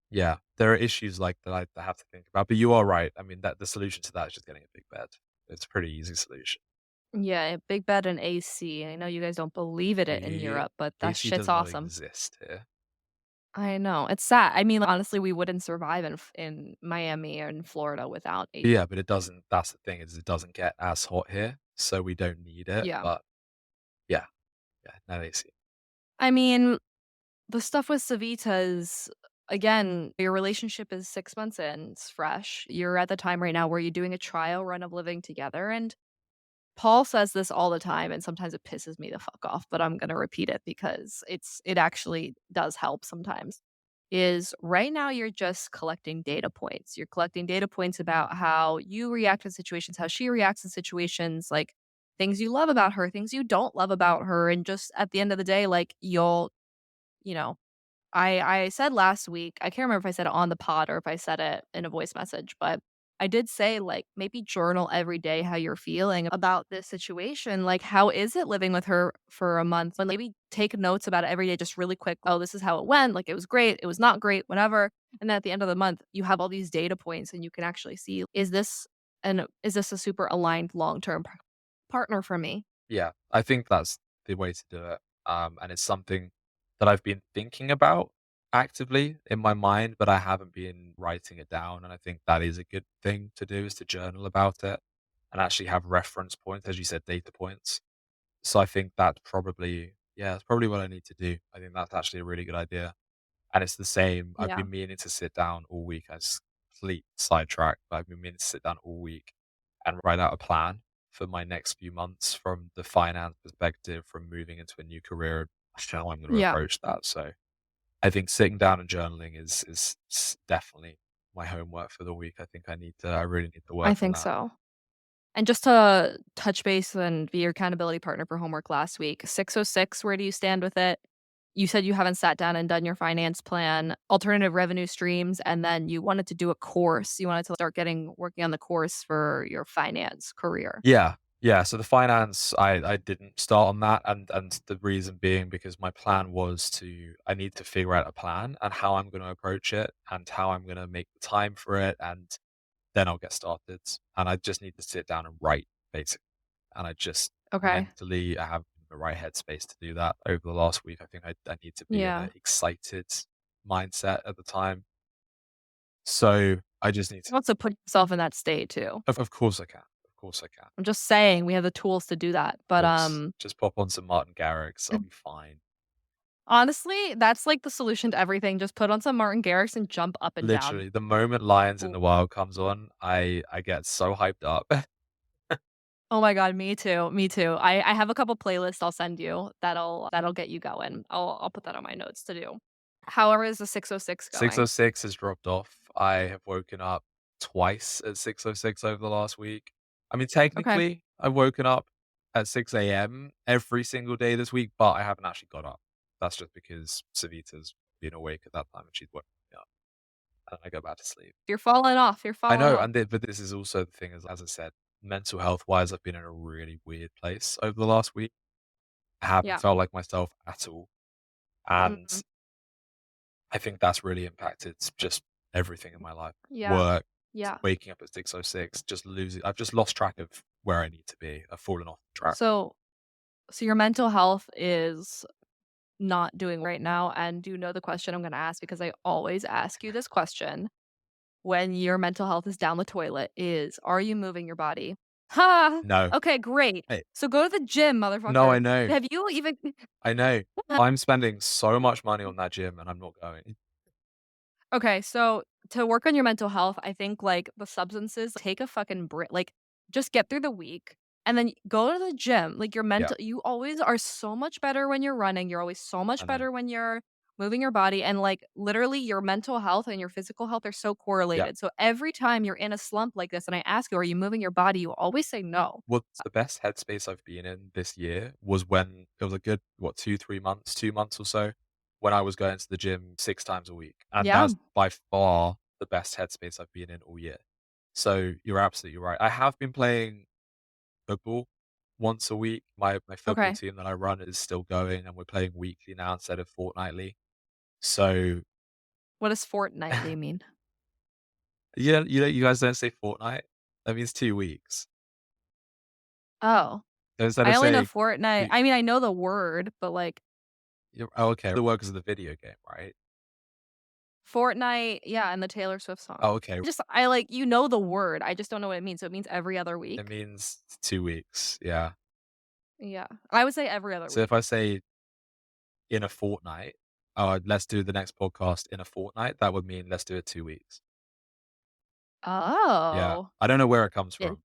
S1: Yeah, there are issues like that I have to think about, but you are right. I mean, that the solution to that is just getting a big bed. It's a pretty easy solution.
S2: Yeah, a big bed and AC. I know you guys don't believe it in
S1: We
S2: Europe, but that
S1: AC
S2: shit's
S1: does not
S2: awesome.
S1: exist here.
S2: I know, it's sad. I mean, honestly, we wouldn't survive in Miami or in Florida without AC.
S1: Yeah, but it doesn't, that's the thing, is it doesn't get as hot here, so we don't need it,
S2: Yeah.
S1: but yeah, yeah, no AC.
S2: I mean, the stuff with Savitas, again, your relationship is 6 months in, it's fresh. You're at the time right now where you're doing a trial run of living together, and Paul says this all the time, and sometimes it pisses me the fuck off, but I'm gonna repeat it because it actually does help sometimes. Is right now you're just collecting data points. You're collecting data points about how you react in situations, how she reacts in situations, like things you love about her, things you don't love about her, and just at the end of the day, like you know, I said last week, I can't remember if I said it on the pod or if I said it in a voice message, but I did say, like, maybe journal every day how you're feeling about this situation. Like, how is it living with her for a month? And maybe take notes about it every day, just really quick. Oh, this is how it went. Like, it was great. It was not great, whatever. And then at the end of the month, you have all these data points and you can actually see, is this a super aligned long term partner for me?
S1: Yeah, I think that's the way to do it, and it's something that I've been thinking about actively in my mind, but I haven't been writing it down, and I think that is a good thing to do, is to journal about it and actually have reference points, as you said, data points. So I think that's probably, yeah, that's probably what I need to do. I think that's actually a really good idea. And it's the same. I've
S2: Yeah.
S1: been meaning to sit down all week. I just complete sidetrack, but I've been meaning to sit down all week and write out a plan for my next few months from the finance perspective, from moving into a new career, how I'm going to
S2: Yeah.
S1: approach that. So I think sitting down and journaling is definitely my homework for the week. I think I really need to
S2: I
S1: work on
S2: think
S1: that.
S2: so. And just to touch base and be your accountability partner for homework last week, 606, where do you stand with it? You said you haven't sat down and done your finance plan, alternative revenue streams, and then you wanted to do a course. You wanted to start getting working on the course for your finance career.
S1: Yeah. Yeah, so the finance, I didn't start on that, and the reason being because my plan was to I need to figure out a plan and how I'm gonna approach it and how I'm gonna make the time for it, and then I'll get started. And I just need to sit down and write, basically. And I just
S2: Okay.
S1: mentally, I have the right headspace to do that. Over the last week, I think I need to be in
S2: Yeah.
S1: an excited mindset at the time. So I just need to
S2: You also put yourself in that state too.
S1: of course I can. Of course I can.
S2: I'm just saying we have the tools to do that.
S1: Of
S2: But,
S1: course. Just pop on some Martin Garrix, I'll be fine.
S2: honestly, that's, like, the solution to everything. Just put on some Martin Garrix and jump up and down.
S1: Literally, the moment Lions in
S2: L
S1: the Wild comes on, I get so hyped up.
S2: Oh my god, me too, me too. I have a couple playlists I'll send you that'll get you going. I'll put that on my notes to do. However, is the 606 going?
S1: 6:06 has dropped off. I have woken up twice at 6:06 over the last week. I mean,
S2: Okay.
S1: technically, I've woken up at 6 AM every single day this week, but I haven't actually got up. That's just because Savita's been awake at that time and she's woken me up, and I go back to sleep.
S2: You're falling off, you're
S1: I
S2: falling
S1: know,
S2: off.
S1: and but this is also the thing, as I said, mental health-wise, I've been in a really weird place over the last week. I haven't
S2: Yeah.
S1: felt like myself at all, and
S2: Mhm.
S1: I think that's really impacted just everything in my life.
S2: Yeah.
S1: Work,
S2: Yeah.
S1: waking up at 6:06, just losing I've just lost track of where I need to be. I've fallen off the track.
S2: So so your mental health is not doing right now, and do you know the question I'm gonna ask because I always ask you this question when your mental health is down the toilet is, "Are you moving your body?" Ha!
S1: No.
S2: Okay, great.
S1: Hey,
S2: So go to the gym,
S1: no, I
S2: motherfucker.
S1: know.
S2: Have you even
S1: I know. I'm spending so much money on that gym and I'm not going.
S2: Okay, so to work on your mental health, I think, like, the substances, take a fucking break. Like, just get through the week and then go to the gym. Like, your
S1: Yeah,
S2: mental you always are so much better when you're running, you're always so
S1: I
S2: much
S1: know.
S2: better when you're moving your body, and, like, literally, your mental health and your physical health are so
S1: Yeah.
S2: correlated. So every time you're in a slump like this and I ask you, "Are you moving your body?" You always say no.
S1: What's the best headspace I've been in this year was when it was a good, what, 2, 3 months, 2 months or so, when I was going to the gym 6 times a week, and
S2: Yeah,
S1: that's by far the best headspace I've been in all year. So you're absolutely right. I have been playing football once a week. My football
S2: okay.
S1: team that I run is still going, and we're playing weekly now instead of fortnightly. So,
S2: What does fortnightly mean?
S1: yeah, you guys don't say fortnight? That means 2 weeks.
S2: Oh,
S1: So instead
S2: I
S1: of
S2: only know
S1: saying
S2: Fortnite.
S1: we
S2: I mean, I know the word, but, like,
S1: you're oh, okay, the work is the video game, right?
S2: Fortnite, yeah, and the Taylor Swift song.
S1: Oh, okay.
S2: Just I like you know the word, I just don't know what it means, so it means every other
S1: It
S2: week?
S1: means 2 weeks, yeah.
S2: Yeah, I would say every other
S1: So if
S2: week.
S1: I say in a fortnight, "Oh, let's do the next podcast in a fortnight," that would mean let's do it 2 weeks. Yeah.
S2: Oh,
S1: I don't know where it comes
S2: in
S1: from.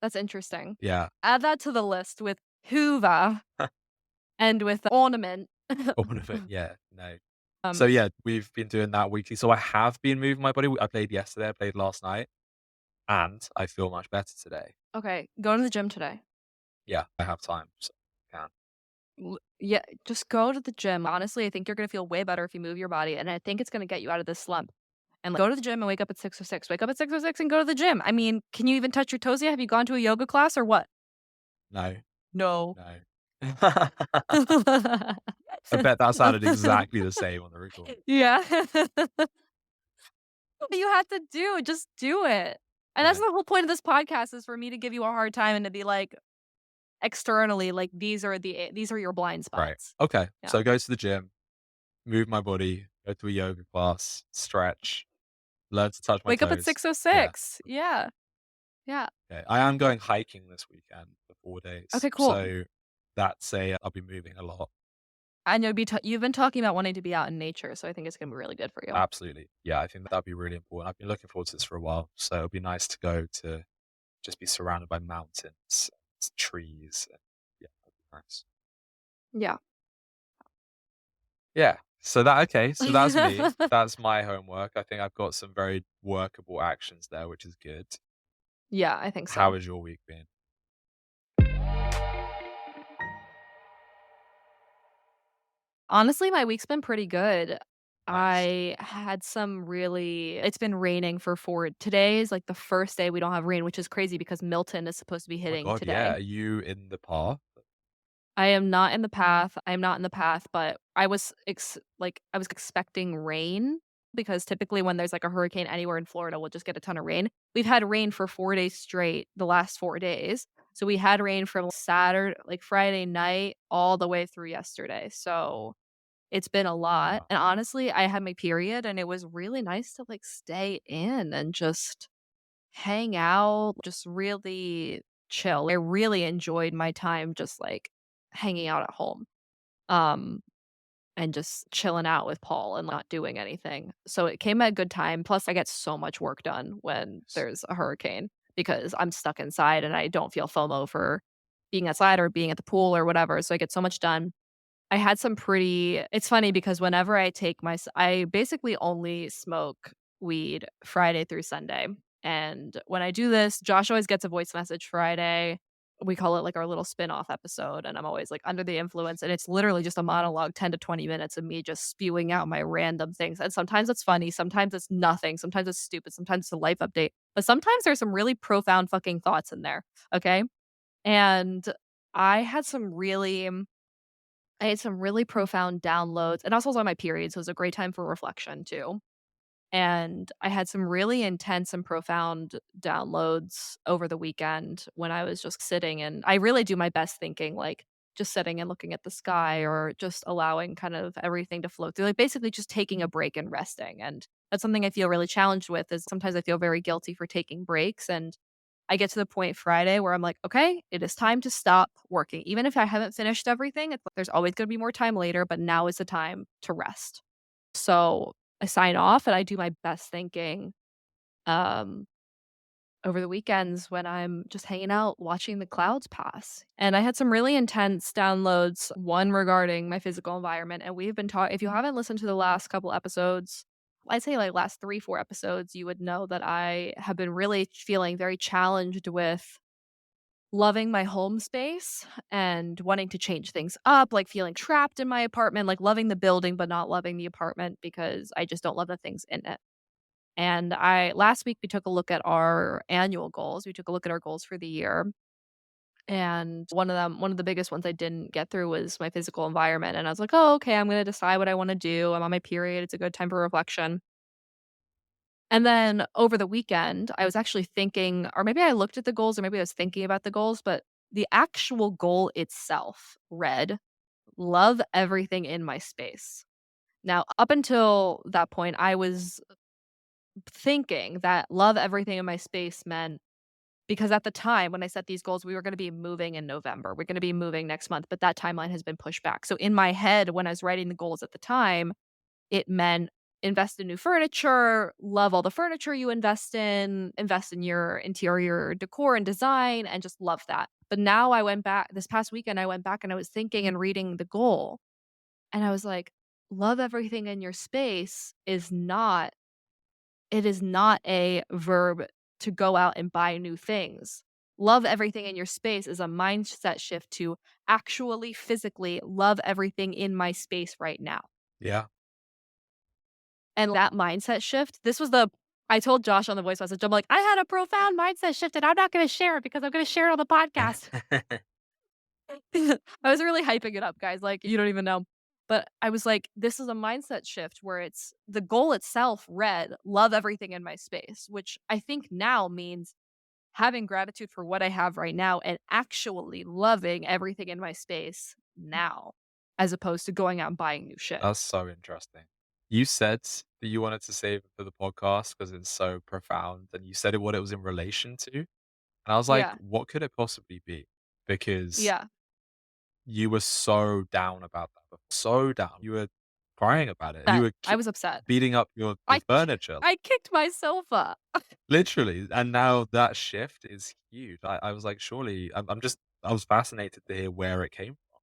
S2: that's interesting.
S1: Yeah.
S2: Add that to the list with Hoover and with ornament.
S1: Ornament, yeah, no. So,
S2: Um,
S1: yeah, we've been doing that weekly. So I have been moving my body. I played yesterday, I played last night, and I feel much better today.
S2: okay, go to the gym today.
S1: Yeah, I have time, so I can.
S2: Yeah, just go to the gym. Honestly, I think you're gonna feel way better if you move your body, and I think it's gonna get you out of this slump. And, like, go to the gym and wake up at 6:06. Wake up at 6:06 and go to the gym. I mean, can you even touch your toes yet? Have you gone to a yoga class or what?
S1: No,
S2: No.
S1: no. I bet that sounded exactly the same on the recording.
S2: Yeah. You have to do, just do it. And that's
S1: No.
S2: the whole point of this podcast is for me to give you a hard time and to be like, externally, like, these are your blind
S1: Right.
S2: spots.
S1: Okay.
S2: Yeah.
S1: So go to the gym, move my body, go to a yoga class, stretch, learn to touch my
S2: Wake up at
S1: toes. Yeah.
S2: 6:06. Yeah. Yeah.
S1: Okay. I am going hiking this weekend for 4 days.
S2: Okay, cool.
S1: So that's I'll be moving a lot.
S2: And you've been talking about wanting to be out in nature, so I think it's gonna be really good for you.
S1: Absolutely. Yeah, I think that'd be really important. I've been looking forward to this for a while. So it'll be nice to go to just be surrounded by mountains, trees. And yeah, that'd be nice.
S2: Yeah.
S1: Yeah. So so that's me. That's my homework. I think I've got some very workable actions there, which is good.
S2: Yeah, I think
S1: How
S2: so.
S1: has your week been?
S2: Honestly, my week's been pretty good.
S1: Nice.
S2: I had some really it's been raining for 4 today is, like, the first day we don't have rain, which is crazy because Milton is supposed to be
S1: Oh my
S2: hitting
S1: god, yeah.
S2: today.
S1: Are you in the path?
S2: I am not in the path, I am not in the path, but I was expecting rain because typically when there's, like, a hurricane anywhere in Florida, we'll just get a ton of rain. We've had rain for 4 days straight the last 4 days. So we had rain from Friday night all the way through yesterday. So it's been a lot,
S1: Wow.
S2: and honestly, I had my period, and it was really nice to, like, stay in and just hang out, just really chill. I really enjoyed my time just, like, hanging out at home, um, and just chilling out with Paul and not doing anything. So it came at a good time, plus I get so much work done when
S1: Nice.
S2: there's a hurricane because I'm stuck inside and I don't feel FOMO for being outside or being at the pool or whatever, so I get so much done. I had some pretty it's funny because whenever I take I basically only smoke weed Friday through Sunday, and when I do this, Josh always gets a voice message Friday. We call it, like, our little spin-off episode, and I'm always, like, under the influence, and it's literally just a monologue, 10 to 20 minutes of me just spewing out my random things, and sometimes it's funny, sometimes it's nothing, sometimes it's stupid, sometimes it's a life update, but sometimes there's some really profound fucking thoughts in there, okay? And I had some really I had some really profound downloads, and also was on my period, so it was a great time for reflection too. And I had some really intense and profound downloads over the weekend when I was just sitting and I really do my best thinking, like just sitting and looking at the sky or just allowing kind of everything to flow through, like basically just taking a break and resting. And that's something I feel really challenged with is sometimes I feel very guilty for taking breaks. And I get to the point Friday where I'm like, okay, it is time to stop working. Even if I haven't finished everything, there's always going to be more time later, but now is the time to rest. So I sign off and I do my best thinking um, over the weekends when I'm just hanging out watching the clouds pass. And I had some really intense downloads, one regarding my physical environment. And we've been talking, if you haven't listened to the last couple episodes, I'd say like last 3, 4 episodes, you would know that I have been really feeling very challenged with loving my home space and wanting to change things up, like feeling trapped in my apartment, like loving the building, but not loving the apartment because I just don't love the things in it. And I last week we took a look at our annual goals. We took a look at our goals for the year. And one of the biggest ones I didn't get through was my physical environment. And I was like, oh, okay, I'm going to decide what I want to do. I'm on my period. It's a good time for reflection. And then over the weekend, I was actually thinking, or maybe I looked at the goals, or maybe I was thinking about the goals, but the actual goal itself read, love everything in my space. Now, up until that point, I was thinking that love everything in my space meant because at the time when I set these goals, we were going to be moving in November. We're going to be moving next month, but that timeline has been pushed back. So in my head, when I was writing the goals at the time, it meant invest in new furniture, love all the furniture you invest in your interior decor and design, and just love that. But now I went back this past weekend, I went back and I was thinking and reading the goal, and I was like, love everything in your space is not it is not a verb to go out and buy new things. Love everything in your space is a mindset shift to actually physically love everything in my space right now.
S1: Yeah.
S2: And that mindset shift, this was the I told Josh on the voice message, I'm like, "I had a profound mindset shift and I'm not gonna share it because I'm gonna share it on the podcast." I was really hyping it up, guys, like, you don't even know. But I was like, this is a mindset shift where it's the goal itself read, "Love everything in my space," which I think now means having gratitude for what I have right now and actually loving everything in my space now, as opposed to going out and buying new shit.
S1: That's so interesting. You said that you wanted to save it for the podcast because it's so profound, and you said it what it was in relation to, and I was like,
S2: Yeah.
S1: "What could it possibly be?" Because
S2: Yeah.
S1: you were so down about that before, so down. You were crying about it. You
S2: That
S1: were
S2: I was upset.
S1: beating up your
S2: I k
S1: furniture,
S2: I kicked my sofa.
S1: literally, and now that shift is huge. I was like, "Surely" I'm just I was fascinated to hear where it came from.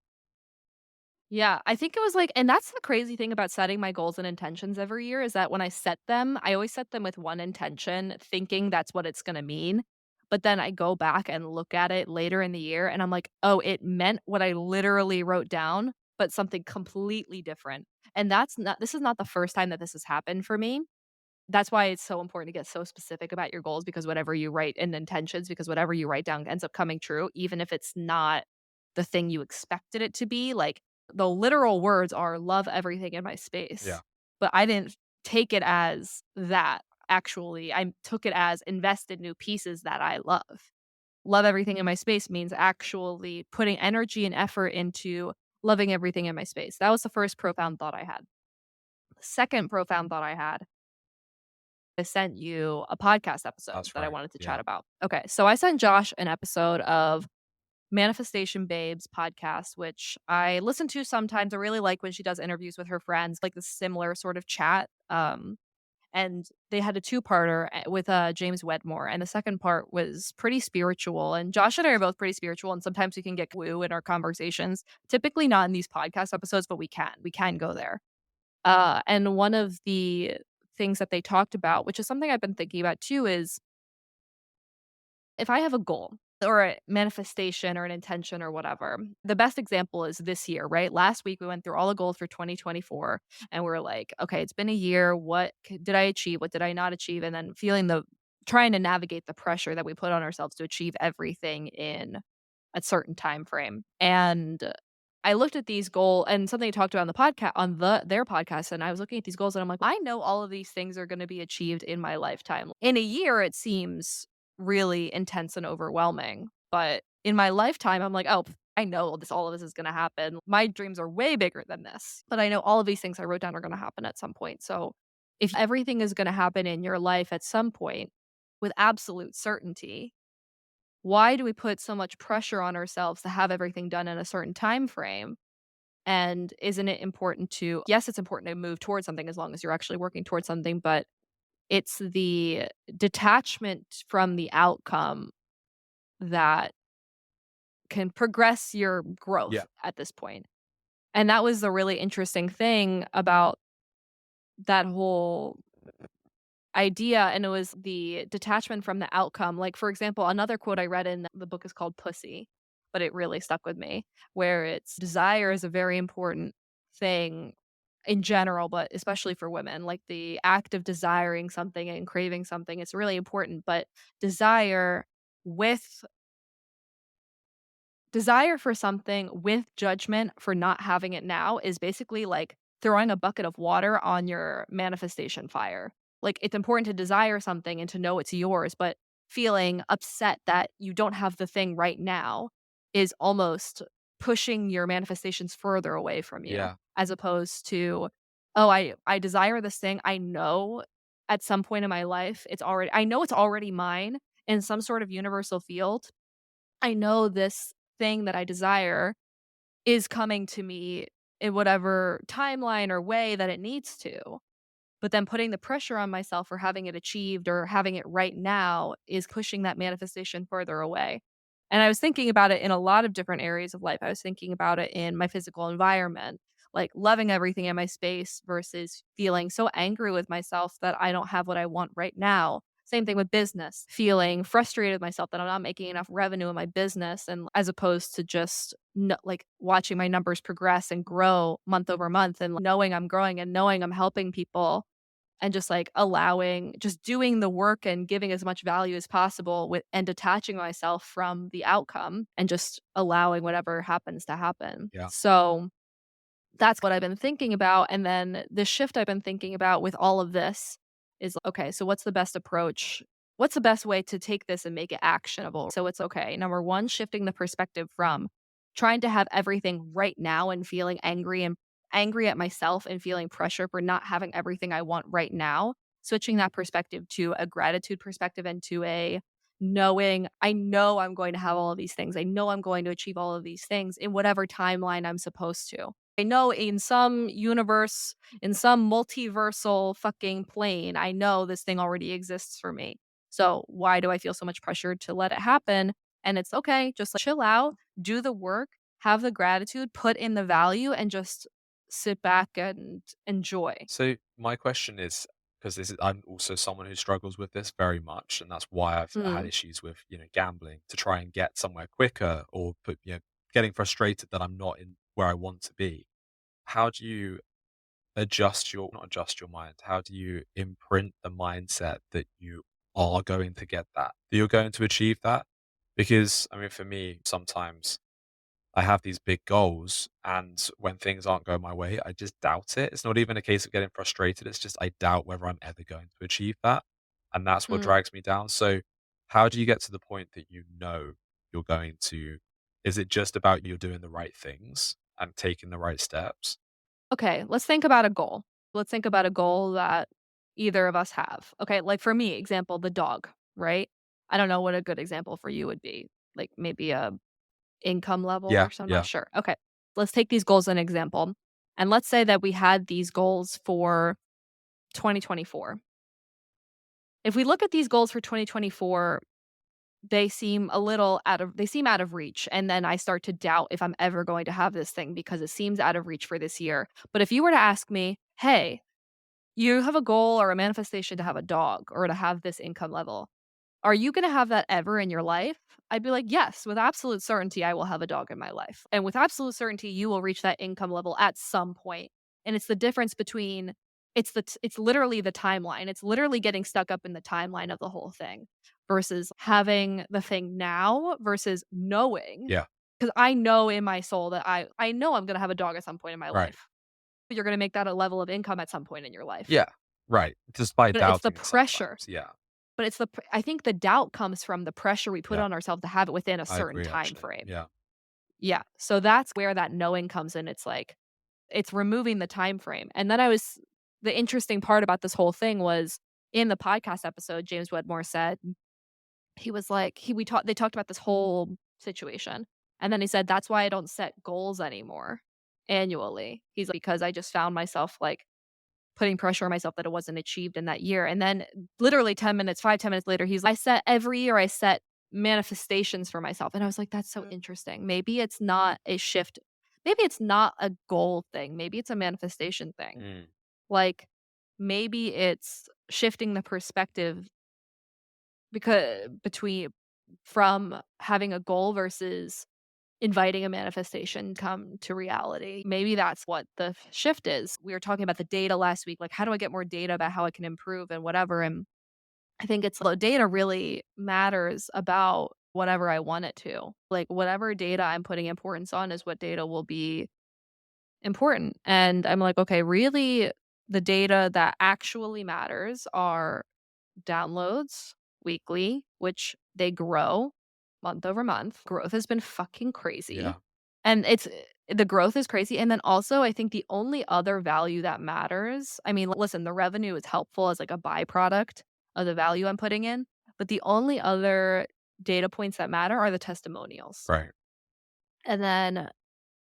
S2: Yeah, I think it was like and that's the crazy thing about setting my goals and intentions every year is that when I set them, I always set them with one intention, thinking that's what it's gonna mean. But then I go back and look at it later in the year and I'm like, "Oh, it meant what I literally wrote down." but something completely different. And that's not this is not the first time that this has happened for me. That's why it's so important to get so specific about your goals because whatever you write in intentions, because whatever you write down ends up coming true, even if it's not the thing you expected it to be. Like the literal words are love everything in my
S1: Yeah.
S2: space. But I didn't take it as that actually. I took it as invest in new pieces that I love. Love everything in my space means actually putting energy and effort into loving everything in my space. That was the first profound thought I had. The second profound thought I had, I sent you a podcast episode
S1: That's
S2: that I
S1: right.
S2: wanted to chat
S1: Yeah.
S2: about. Okay, so I sent Josh an episode of Manifestation Babes podcast, which I listen to sometimes. I really like when she does interviews with her friends, like this similar sort of chat. And they had a two-parter with James Wedmore, and the second part was pretty spiritual. And Josh and I are both pretty spiritual, and sometimes we can get woo in our conversations. Typically not in these podcast episodes, but we can go there. And one of the things that they talked about, which is something I've been thinking about too, is if I have a goal or a manifestation or an intention or whatever, the best example is this year, right? Last week we went through all the goals for 2024 and we're like, okay, it's been a year. Did I achieve? What did I not achieve? And then trying to navigate the pressure that we put on ourselves to achieve everything in a certain time frame. And I looked at these goals and something they talked about on the podcast on their podcast, and I was looking at these goals and I'm like, I know all of these things are going to be achieved in my lifetime. In a year, it seems really intense and overwhelming. But in my lifetime, I'm like, oh, I know all of this is going to happen. My dreams are way bigger than this. But I know all of these things I wrote down are going to happen at some point. So if everything is going to happen in your life at some point with absolute certainty, why do we put so much pressure on ourselves to have everything done in a certain time frame? And isn't it important to yes, it's important to move towards something as long as you're actually working towards something, but it's the detachment from the outcome that can progress your
S1: Yeah.
S2: growth at this point. And that was the really interesting thing about that whole idea, and it was the detachment from the outcome. Like, for example, another quote I read in the book is called Pussy, but it really stuck with me, where it's desire is a very important thing in general, but especially for women. Like the act of desiring something and craving something is really important, but desire with desire for something with judgment for not having it now is basically like throwing a bucket of water on your manifestation fire. Like, it's important to desire something and to know it's yours, but feeling upset that you don't have the thing right now is almost pushing your manifestations further away from you,
S1: Yeah.
S2: as opposed to, "Oh, I desire this thing. I know at some point in my life I know it's already mine in some sort of universal field. I know this thing that I desire is coming to me in whatever timeline or way that it needs to. But then putting the pressure on myself for having it achieved or having it right now is pushing that manifestation further away. And I was thinking about it in a lot of different areas of life. I was thinking about it in my physical environment, like loving everything in my space versus feeling so angry with myself that I don't have what I want right now. Same thing with business, feeling frustrated with myself that I'm not making enough revenue in my business, and as opposed to just like watching my numbers progress and grow month over month and knowing I'm growing and knowing I'm helping people and just, like, allowing just doing the work and giving as much value as possible with and detaching myself from the outcome and just allowing whatever happens to happen.
S1: Yeah.
S2: So, that's what I've been thinking about, and then the shift I've been thinking about with all of this is, okay, so what's the best approach? What's the best way to take this and make it actionable? So it's okay. Number 1, shifting the perspective from trying to have everything right now and feeling angry at myself and feeling pressure for not having everything I want right now, switching that perspective to a gratitude perspective and to a knowing I know I'm going to have all of these things. I know I'm going to achieve all of these things in whatever timeline I'm supposed to. I know in some universe, in some multiversal fucking plane, I know this thing already exists for me. So why do I feel so much pressure to let it happen? And it's okay, just like, chill out, do the work, have the gratitude, put in the value, and just sit back and enjoy.
S1: So my question is, because this is, I'm also someone who struggles with this very much, and that's why I've had
S2: Mm,
S1: issues with gambling to try and get somewhere quicker, or getting frustrated that I'm not in where I want to be, how do you adjust your not adjust your mind, how do you imprint the mindset that you are going to get that you're going to achieve that? Because, I mean, for me, sometimes I have these big goals, and when things aren't going my way, I just doubt it. It's not even a case of getting frustrated. It's just I doubt whether I'm ever going to achieve that. And that's what
S2: Mm.
S1: drags me down. So, how do you get to the point that you know you're going to? Is it just about you doing the right things and taking the right steps?
S2: Okay, let's think about a goal. Let's think about a goal that either of us have. Okay, like for me, example, the dog, right? I don't know what a good example for you would be. Like maybe a income level
S1: Yeah,
S2: or so, I'm not
S1: yeah,
S2: sure. Okay. Let's take these goals as an example. And let's say that we had these goals for 2024. If we look at these goals for 2024, they seem out of reach, and then I start to doubt if I'm ever going to have this thing because it seems out of reach for this year. But if you were to ask me, "Hey, you have a goal or a manifestation to have a dog or to have this income level. Are you gonna have that ever in your life?" I'd be like, "Yes, with absolute certainty, I will have a dog in my life. And with absolute certainty, you will reach that income level at some point." And it's the difference between it's literally the timeline. It's literally getting stuck up in the timeline of the whole thing versus having the thing now versus knowing.
S1: yeah,
S2: Because I know in my soul that I know I'm gonna have a dog at some point in my
S1: right.
S2: life. But you're gonna make that a level of income at some point in your life.
S1: Yeah, right. Despite
S2: But it's the
S1: doubting it
S2: pressure.
S1: sometimes. Yeah,
S2: But it's the pr I think the doubt comes from the pressure we put
S1: yeah,
S2: on ourselves to have it within a
S1: I
S2: certain
S1: agree
S2: time
S1: actually.
S2: frame.
S1: Yeah,
S2: Yeah, so that's where that knowing comes in. It's like, it's removing the time frame, and then I was the interesting part about this whole thing was in the podcast episode, James Wedmore said, he was like he we talked they talked about this whole situation, and then he said, "That's why I don't set goals anymore annually." He's like, "Because I just found myself, like, putting pressure on myself that it wasn't achieved in that year." And then literally 10 minutes, 5, 10 minutes later, he's like, "I set every year I set manifestations for myself." And I was like, "That's so interesting. Maybe it's not a shift. Maybe it's not a goal thing. Maybe it's a manifestation thing."
S1: mm,
S2: Like, maybe it's shifting the perspective because between from having a goal versus inviting a manifestation come to reality. Maybe that's what the shift is. We were talking about the data last week, like how do I get more data about how I can improve and whatever. And I think it's the data really matters about whatever I want it to. Like whatever data I'm putting importance on is what data will be important. And I'm like, okay, really the data that actually matters are downloads weekly, which they grow month over month. Growth has been fucking crazy.
S1: yeah,
S2: And the growth is crazy. And then also, I think the only other value that matters, I mean, listen, the revenue is helpful as like a byproduct of the value I'm putting in. But the only other data points that matter are the testimonials.
S1: right.
S2: And then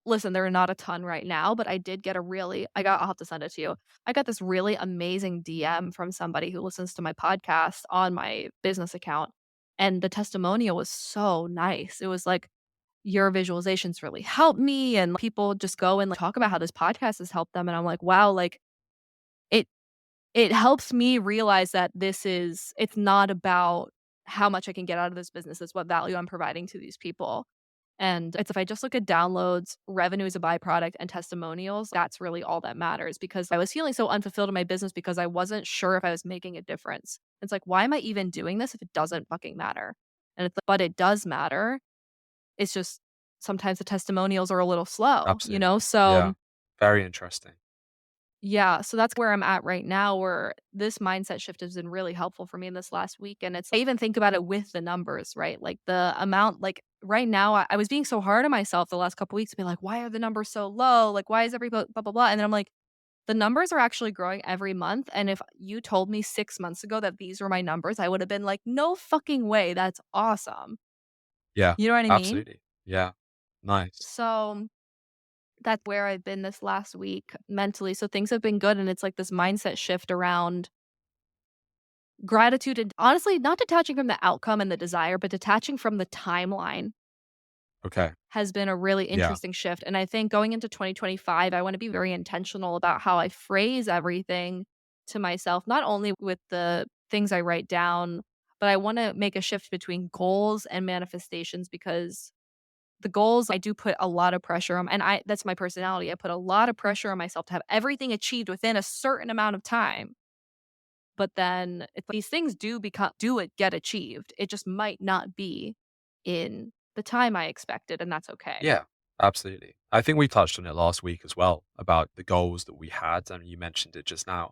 S2: listen, there are not a ton right now, but I did get a really I'll have to send it to you. I got this really amazing DM from somebody who listens to my podcast on my business account, and the testimonial was so nice. It was like, "Your visualizations really helped me," and people just go and, like, talk about how this podcast has helped them, and I'm like, "Wow," like, it it helps me realize that it's not about how much I can get out of this business, it's what value I'm providing to these people. And it's if I just look at downloads, revenue is a byproduct, and testimonials, that's really all that matters because I was feeling so unfulfilled in my business because I wasn't sure if I was making a difference. It's like, why am I even doing this if it doesn't fucking matter? And it's like, but it does matter. It's just sometimes the testimonials are a little slow, you
S1: Absolutely.
S2: know?
S1: Yeah.
S2: So
S1: Very interesting.
S2: yeah, so that's where I'm at right now where this mindset shift has been really helpful for me in this last week, and I even think about it with the numbers, right? Like, the amount like, right now, I was being so hard on myself the last couple weeks to be like, "Why are the numbers so low? Like, why is every blah, blah, blah, blah?" And then I'm like, "The numbers are actually growing every month, and if you told me 6 months ago that these were my numbers, I would have been like, 'No fucking way, that's awesome.'"
S1: Yeah,
S2: You know what I mean?
S1: absolutely. Yeah. Nice.
S2: So that's where I've been this last week mentally. So things have been good, and it's like this mindset shift around gratitude and honestly, not detaching from the outcome and the desire, but detaching from the timeline
S1: Okay.
S2: has been a really
S1: Yeah.
S2: interesting shift. And I think going into 2025, I want to be very intentional about how I phrase everything to myself, not only with the things I write down, but I want to make a shift between goals and manifestations because The goals, I do put a lot of pressure on, and I that's my personality. I put a lot of pressure on myself to have everything achieved within a certain amount of time. But then if these things get achieved. It just might not be in the time I expected, and that's okay.
S1: Yeah, absolutely. I think we touched on it last week as well about the goals that we had, and you mentioned it just now.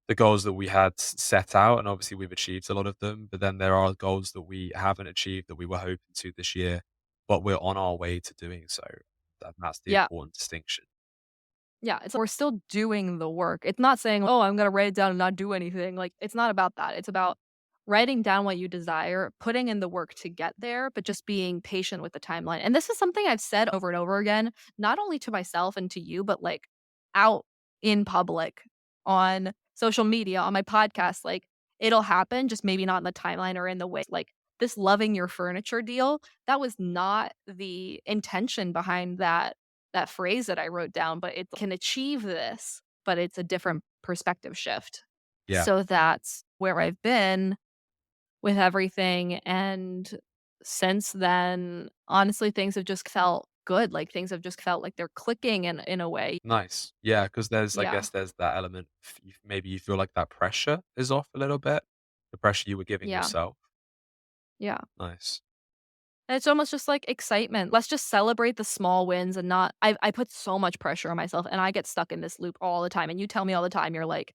S1: The goals that we had set out, and obviously we've achieved a lot of them, but then there are goals that we haven't achieved that we were hoping to this year, but we're on our way to doing so. That's the
S2: Yeah.
S1: important distinction.
S2: Yeah, it's we're still doing the work. It's not saying, "Oh, I'm gonna write it down and not do anything." Like, it's not about that. It's about writing down what you desire, putting in the work to get there, but just being patient with the timeline. And this is something I've said over and over again, not only to myself and to you, but like out in public, on social media, on my podcast. Like, it'll happen, just maybe not in the timeline or in the way. Like, this loving your furniture deal, that was not the intention behind that phrase that I wrote down, but it can achieve this, but it's a different perspective shift.
S1: Yeah,
S2: So that's where I've been with everything, and since then, honestly, things have just felt good, like, things have just felt like they're clicking in a way.
S1: nice. Yeah, because I
S2: Yeah,
S1: guess there's that element. Maybe you feel like that pressure is off a little bit, the pressure you were giving
S2: yeah,
S1: yourself.
S2: yeah.
S1: Nice.
S2: And it's almost just like excitement. Let's just celebrate the small wins and not I put so much pressure on myself, and I get stuck in this loop all the time, and you tell me all the time, you're like,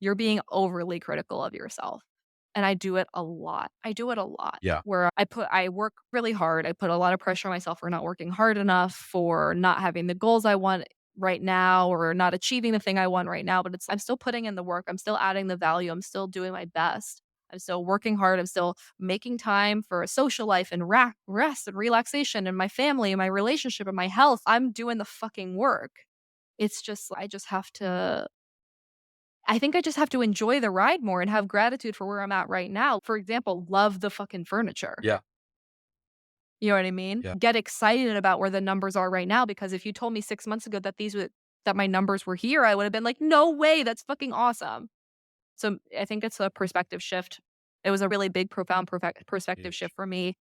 S2: "You're being overly critical of yourself." And I do it a lot. I do it a lot
S1: Yeah,
S2: where I work really hard. I put a lot of pressure on myself for not working hard enough, for not having the goals I want right now, or not achieving the thing I want right now, but I'm still putting in the work. I'm still adding the value. I'm still doing my best. I'm still working hard. I'm still making time for a social life and rest and relaxation and my family and my relationship and my health. I'm doing the fucking work. It's just I think I just have to enjoy the ride more and have gratitude for where I'm at right now. For example, love the fucking furniture.
S1: yeah,
S2: You know what I mean?
S1: yeah.
S2: Get excited about where the numbers are right now, because if you told me 6 months ago that my numbers were here, I would have been like, "No way, that's fucking awesome." So, I think it's a perspective shift. It was a really big, profound perspective
S1: Huge.
S2: shift for me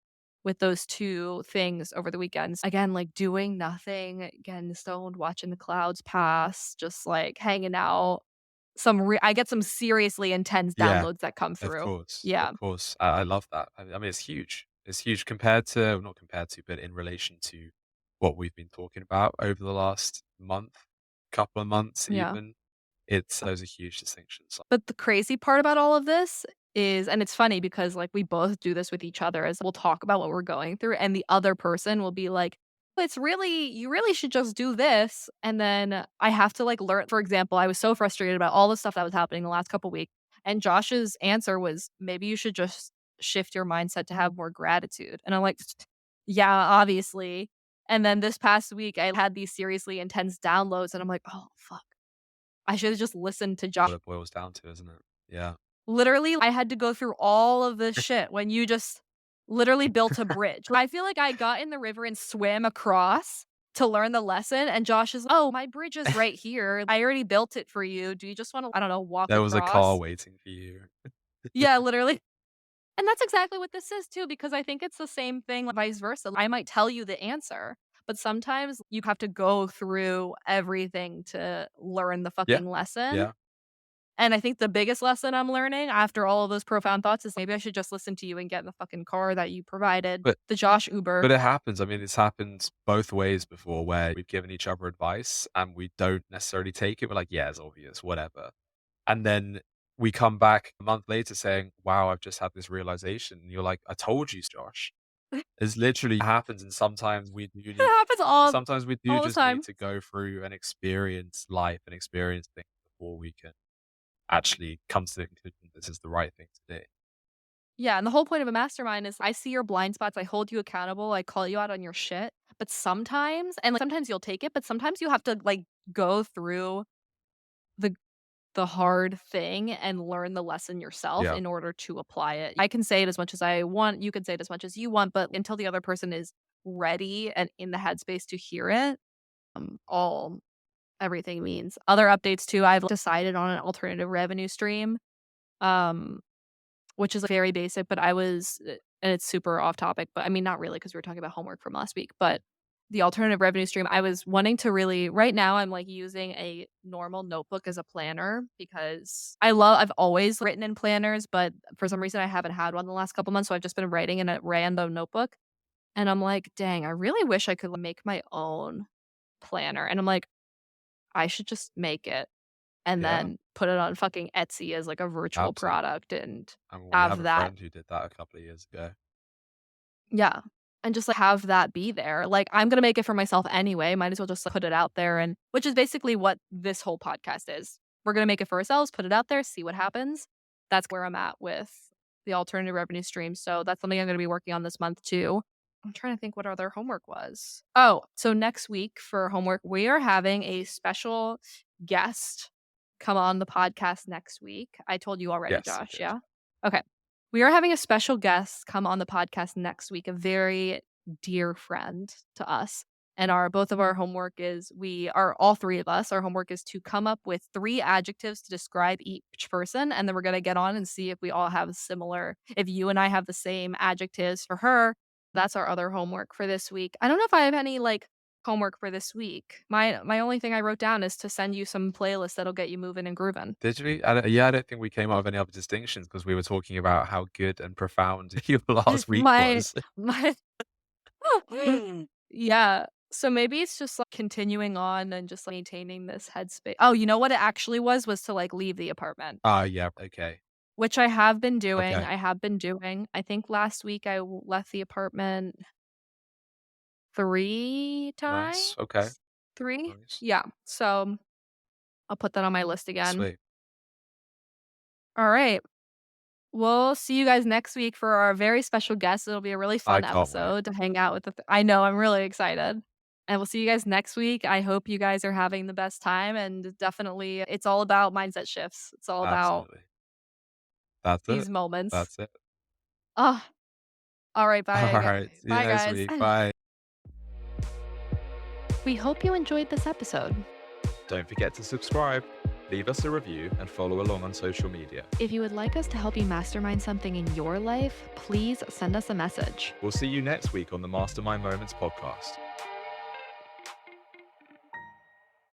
S2: with those 2 things over the weekends. Again, like, doing nothing, getting stoned, watching the clouds pass, just, like, hanging out. I get some seriously intense
S1: Yeah.
S2: downloads that come
S1: Of
S2: through.
S1: course, of
S2: Yeah,
S1: course. I love that. I mean, it's huge. It's huge compared to, well, not compared to, but in relation to what we've been talking about over the last month, couple of months
S2: yeah.
S1: even. It's those are huge distinctions.
S2: But the crazy part about all of this is, and it's funny because, like, we both do this with each other, is we'll talk about what we're going through, and the other person will be like, "It's really you really should just do this," and then I have to, like, learn. For example, I was so frustrated about all the stuff that was happening the last couple weeks, and Josh's answer was, "Maybe you should just shift your mindset to have more gratitude," and I'm like, "Yeah, obviously," and then this past week, I had these seriously intense downloads, and I'm like, "Oh, fuck. I should have just listened to Josh."
S1: What it boils down to, isn't it? Yeah.
S2: Literally, I had to go through all of this shit when you just literally built a bridge. I feel like I got in the river and swam across to learn the lesson, and Josh is, "Oh, my bridge is right here. I already built it for you. Do you just wanna, I don't know, walk
S1: There was a car
S2: across?"
S1: waiting for you.
S2: Yeah, literally. And that's exactly what this is too, because I think it's the same thing vice versa. I might tell you the answer, but sometimes you have to go through everything to learn the
S1: Yeah,
S2: fucking lesson.
S1: yeah.
S2: And I think the biggest lesson I'm learning after all of those profound thoughts is maybe I should just listen to you and get in the fucking car that you provided,
S1: But
S2: the Josh Uber.
S1: but it happens. I mean, it's happened both ways before where we've given each other advice and we don't necessarily take it. We're like, "Yeah, it's obvious, whatever." And then we come back a month later saying, "Wow, I've just had this realization." And you're like, "I told you, Josh." It's literally happens, and
S2: It happens
S1: sometimes we do
S2: all the
S1: just need
S2: time.
S1: to go through and experience life and experience things before we can actually come to the conclusion this is the right thing to do.
S2: Yeah, and the whole point of a mastermind is I see your blind spots, I hold you accountable, I call you out on your shit, but sometimes, and, like, sometimes you'll take it, but sometimes you have to, like, go through the the hard thing and learn the lesson yourself
S1: Yeah.
S2: in order to apply it. I can say it as much as I want, you can say it as much as you want, but until the other person is ready and in the headspace to hear it, all everything means. Other updates too, I've decided on an alternative revenue stream, um, which is very basic, but and it's super off topic, but I mean, not really because we were talking about homework from last week, but the alternative revenue stream, I was wanting to really right now, I'm, like, using a normal notebook as a planner because I've always written in planners, but for some reason, I haven't had one the last couple months, so I've just been writing in a random notebook, and I'm like, "Dang, I really wish I could make my own planner," and I'm like, "I should just make it and
S1: Yeah.
S2: then put it on fucking Etsy as, like, a virtual
S1: Absolutely.
S2: product and
S1: I mean, we have
S2: have
S1: a
S2: that."
S1: friend who did that a couple of years ago.
S2: Yeah, and just, like, have that be there. Like, I'm gonna make it for myself anyway, might as well just, like, put it out there and which is basically what this whole podcast is. We're gonna make it for ourselves, put it out there, see what happens. That's where I'm at with the alternative revenue stream, so that's something I'm gonna be working on this month too. I'm trying to think what other homework was. Oh, so next week for homework, we are having a special guest come on the podcast next week. I told you already,
S1: Yes, you
S2: Josh,
S1: did.
S2: yeah? Okay. We are having a special guest come on the podcast next week, a very dear friend to us. And our both of our homework is we are all three of us, our homework is to come up with 3 adjectives to describe each person, and then we're gonna get on and see if we all have similar if you and I have the same adjectives for her. That's our other homework for this week. I don't know if I have any, like, homework for this week. My only thing I wrote down is to send you some playlists that'll get you moving and grooving.
S1: Did we? I don't think we came up with any other distinctions because we were talking about how good and profound your last week
S2: My
S1: was.
S2: my Yeah. So maybe it's just, like, continuing on and just, like, maintaining this headspace. Oh, you know what it actually was to, like, leave the apartment,
S1: Ah, yeah, okay.
S2: which I have been doing,
S1: Okay.
S2: I have been doing. I think last week I left the apartment 3
S1: Nice.
S2: times?
S1: Okay.
S2: 3?
S1: Nice.
S2: Yeah. So, I'll put that on my list again.
S1: Sweet.
S2: Alright. We'll see you guys next week for our very special guest. It'll be a really
S1: I
S2: fun
S1: can't wait.
S2: episode to hang out with I know, I'm really excited. And we'll see you guys next week. I hope you guys are having the best time, and definitely it's all about mindset shifts. It's all about
S1: Absolutely. That's it.
S2: these moments.
S1: That's it.
S2: Oh, alright,
S1: Alright. See you
S2: bye,
S1: next
S2: guys.
S1: week. Bye.
S2: We hope you enjoyed this episode.
S1: Don't forget to subscribe, leave us a review, and follow along on social media.
S2: If you would like us to help you mastermind something in your life, please send us a message.
S1: We'll see you next week on the Mastermind Moments podcast.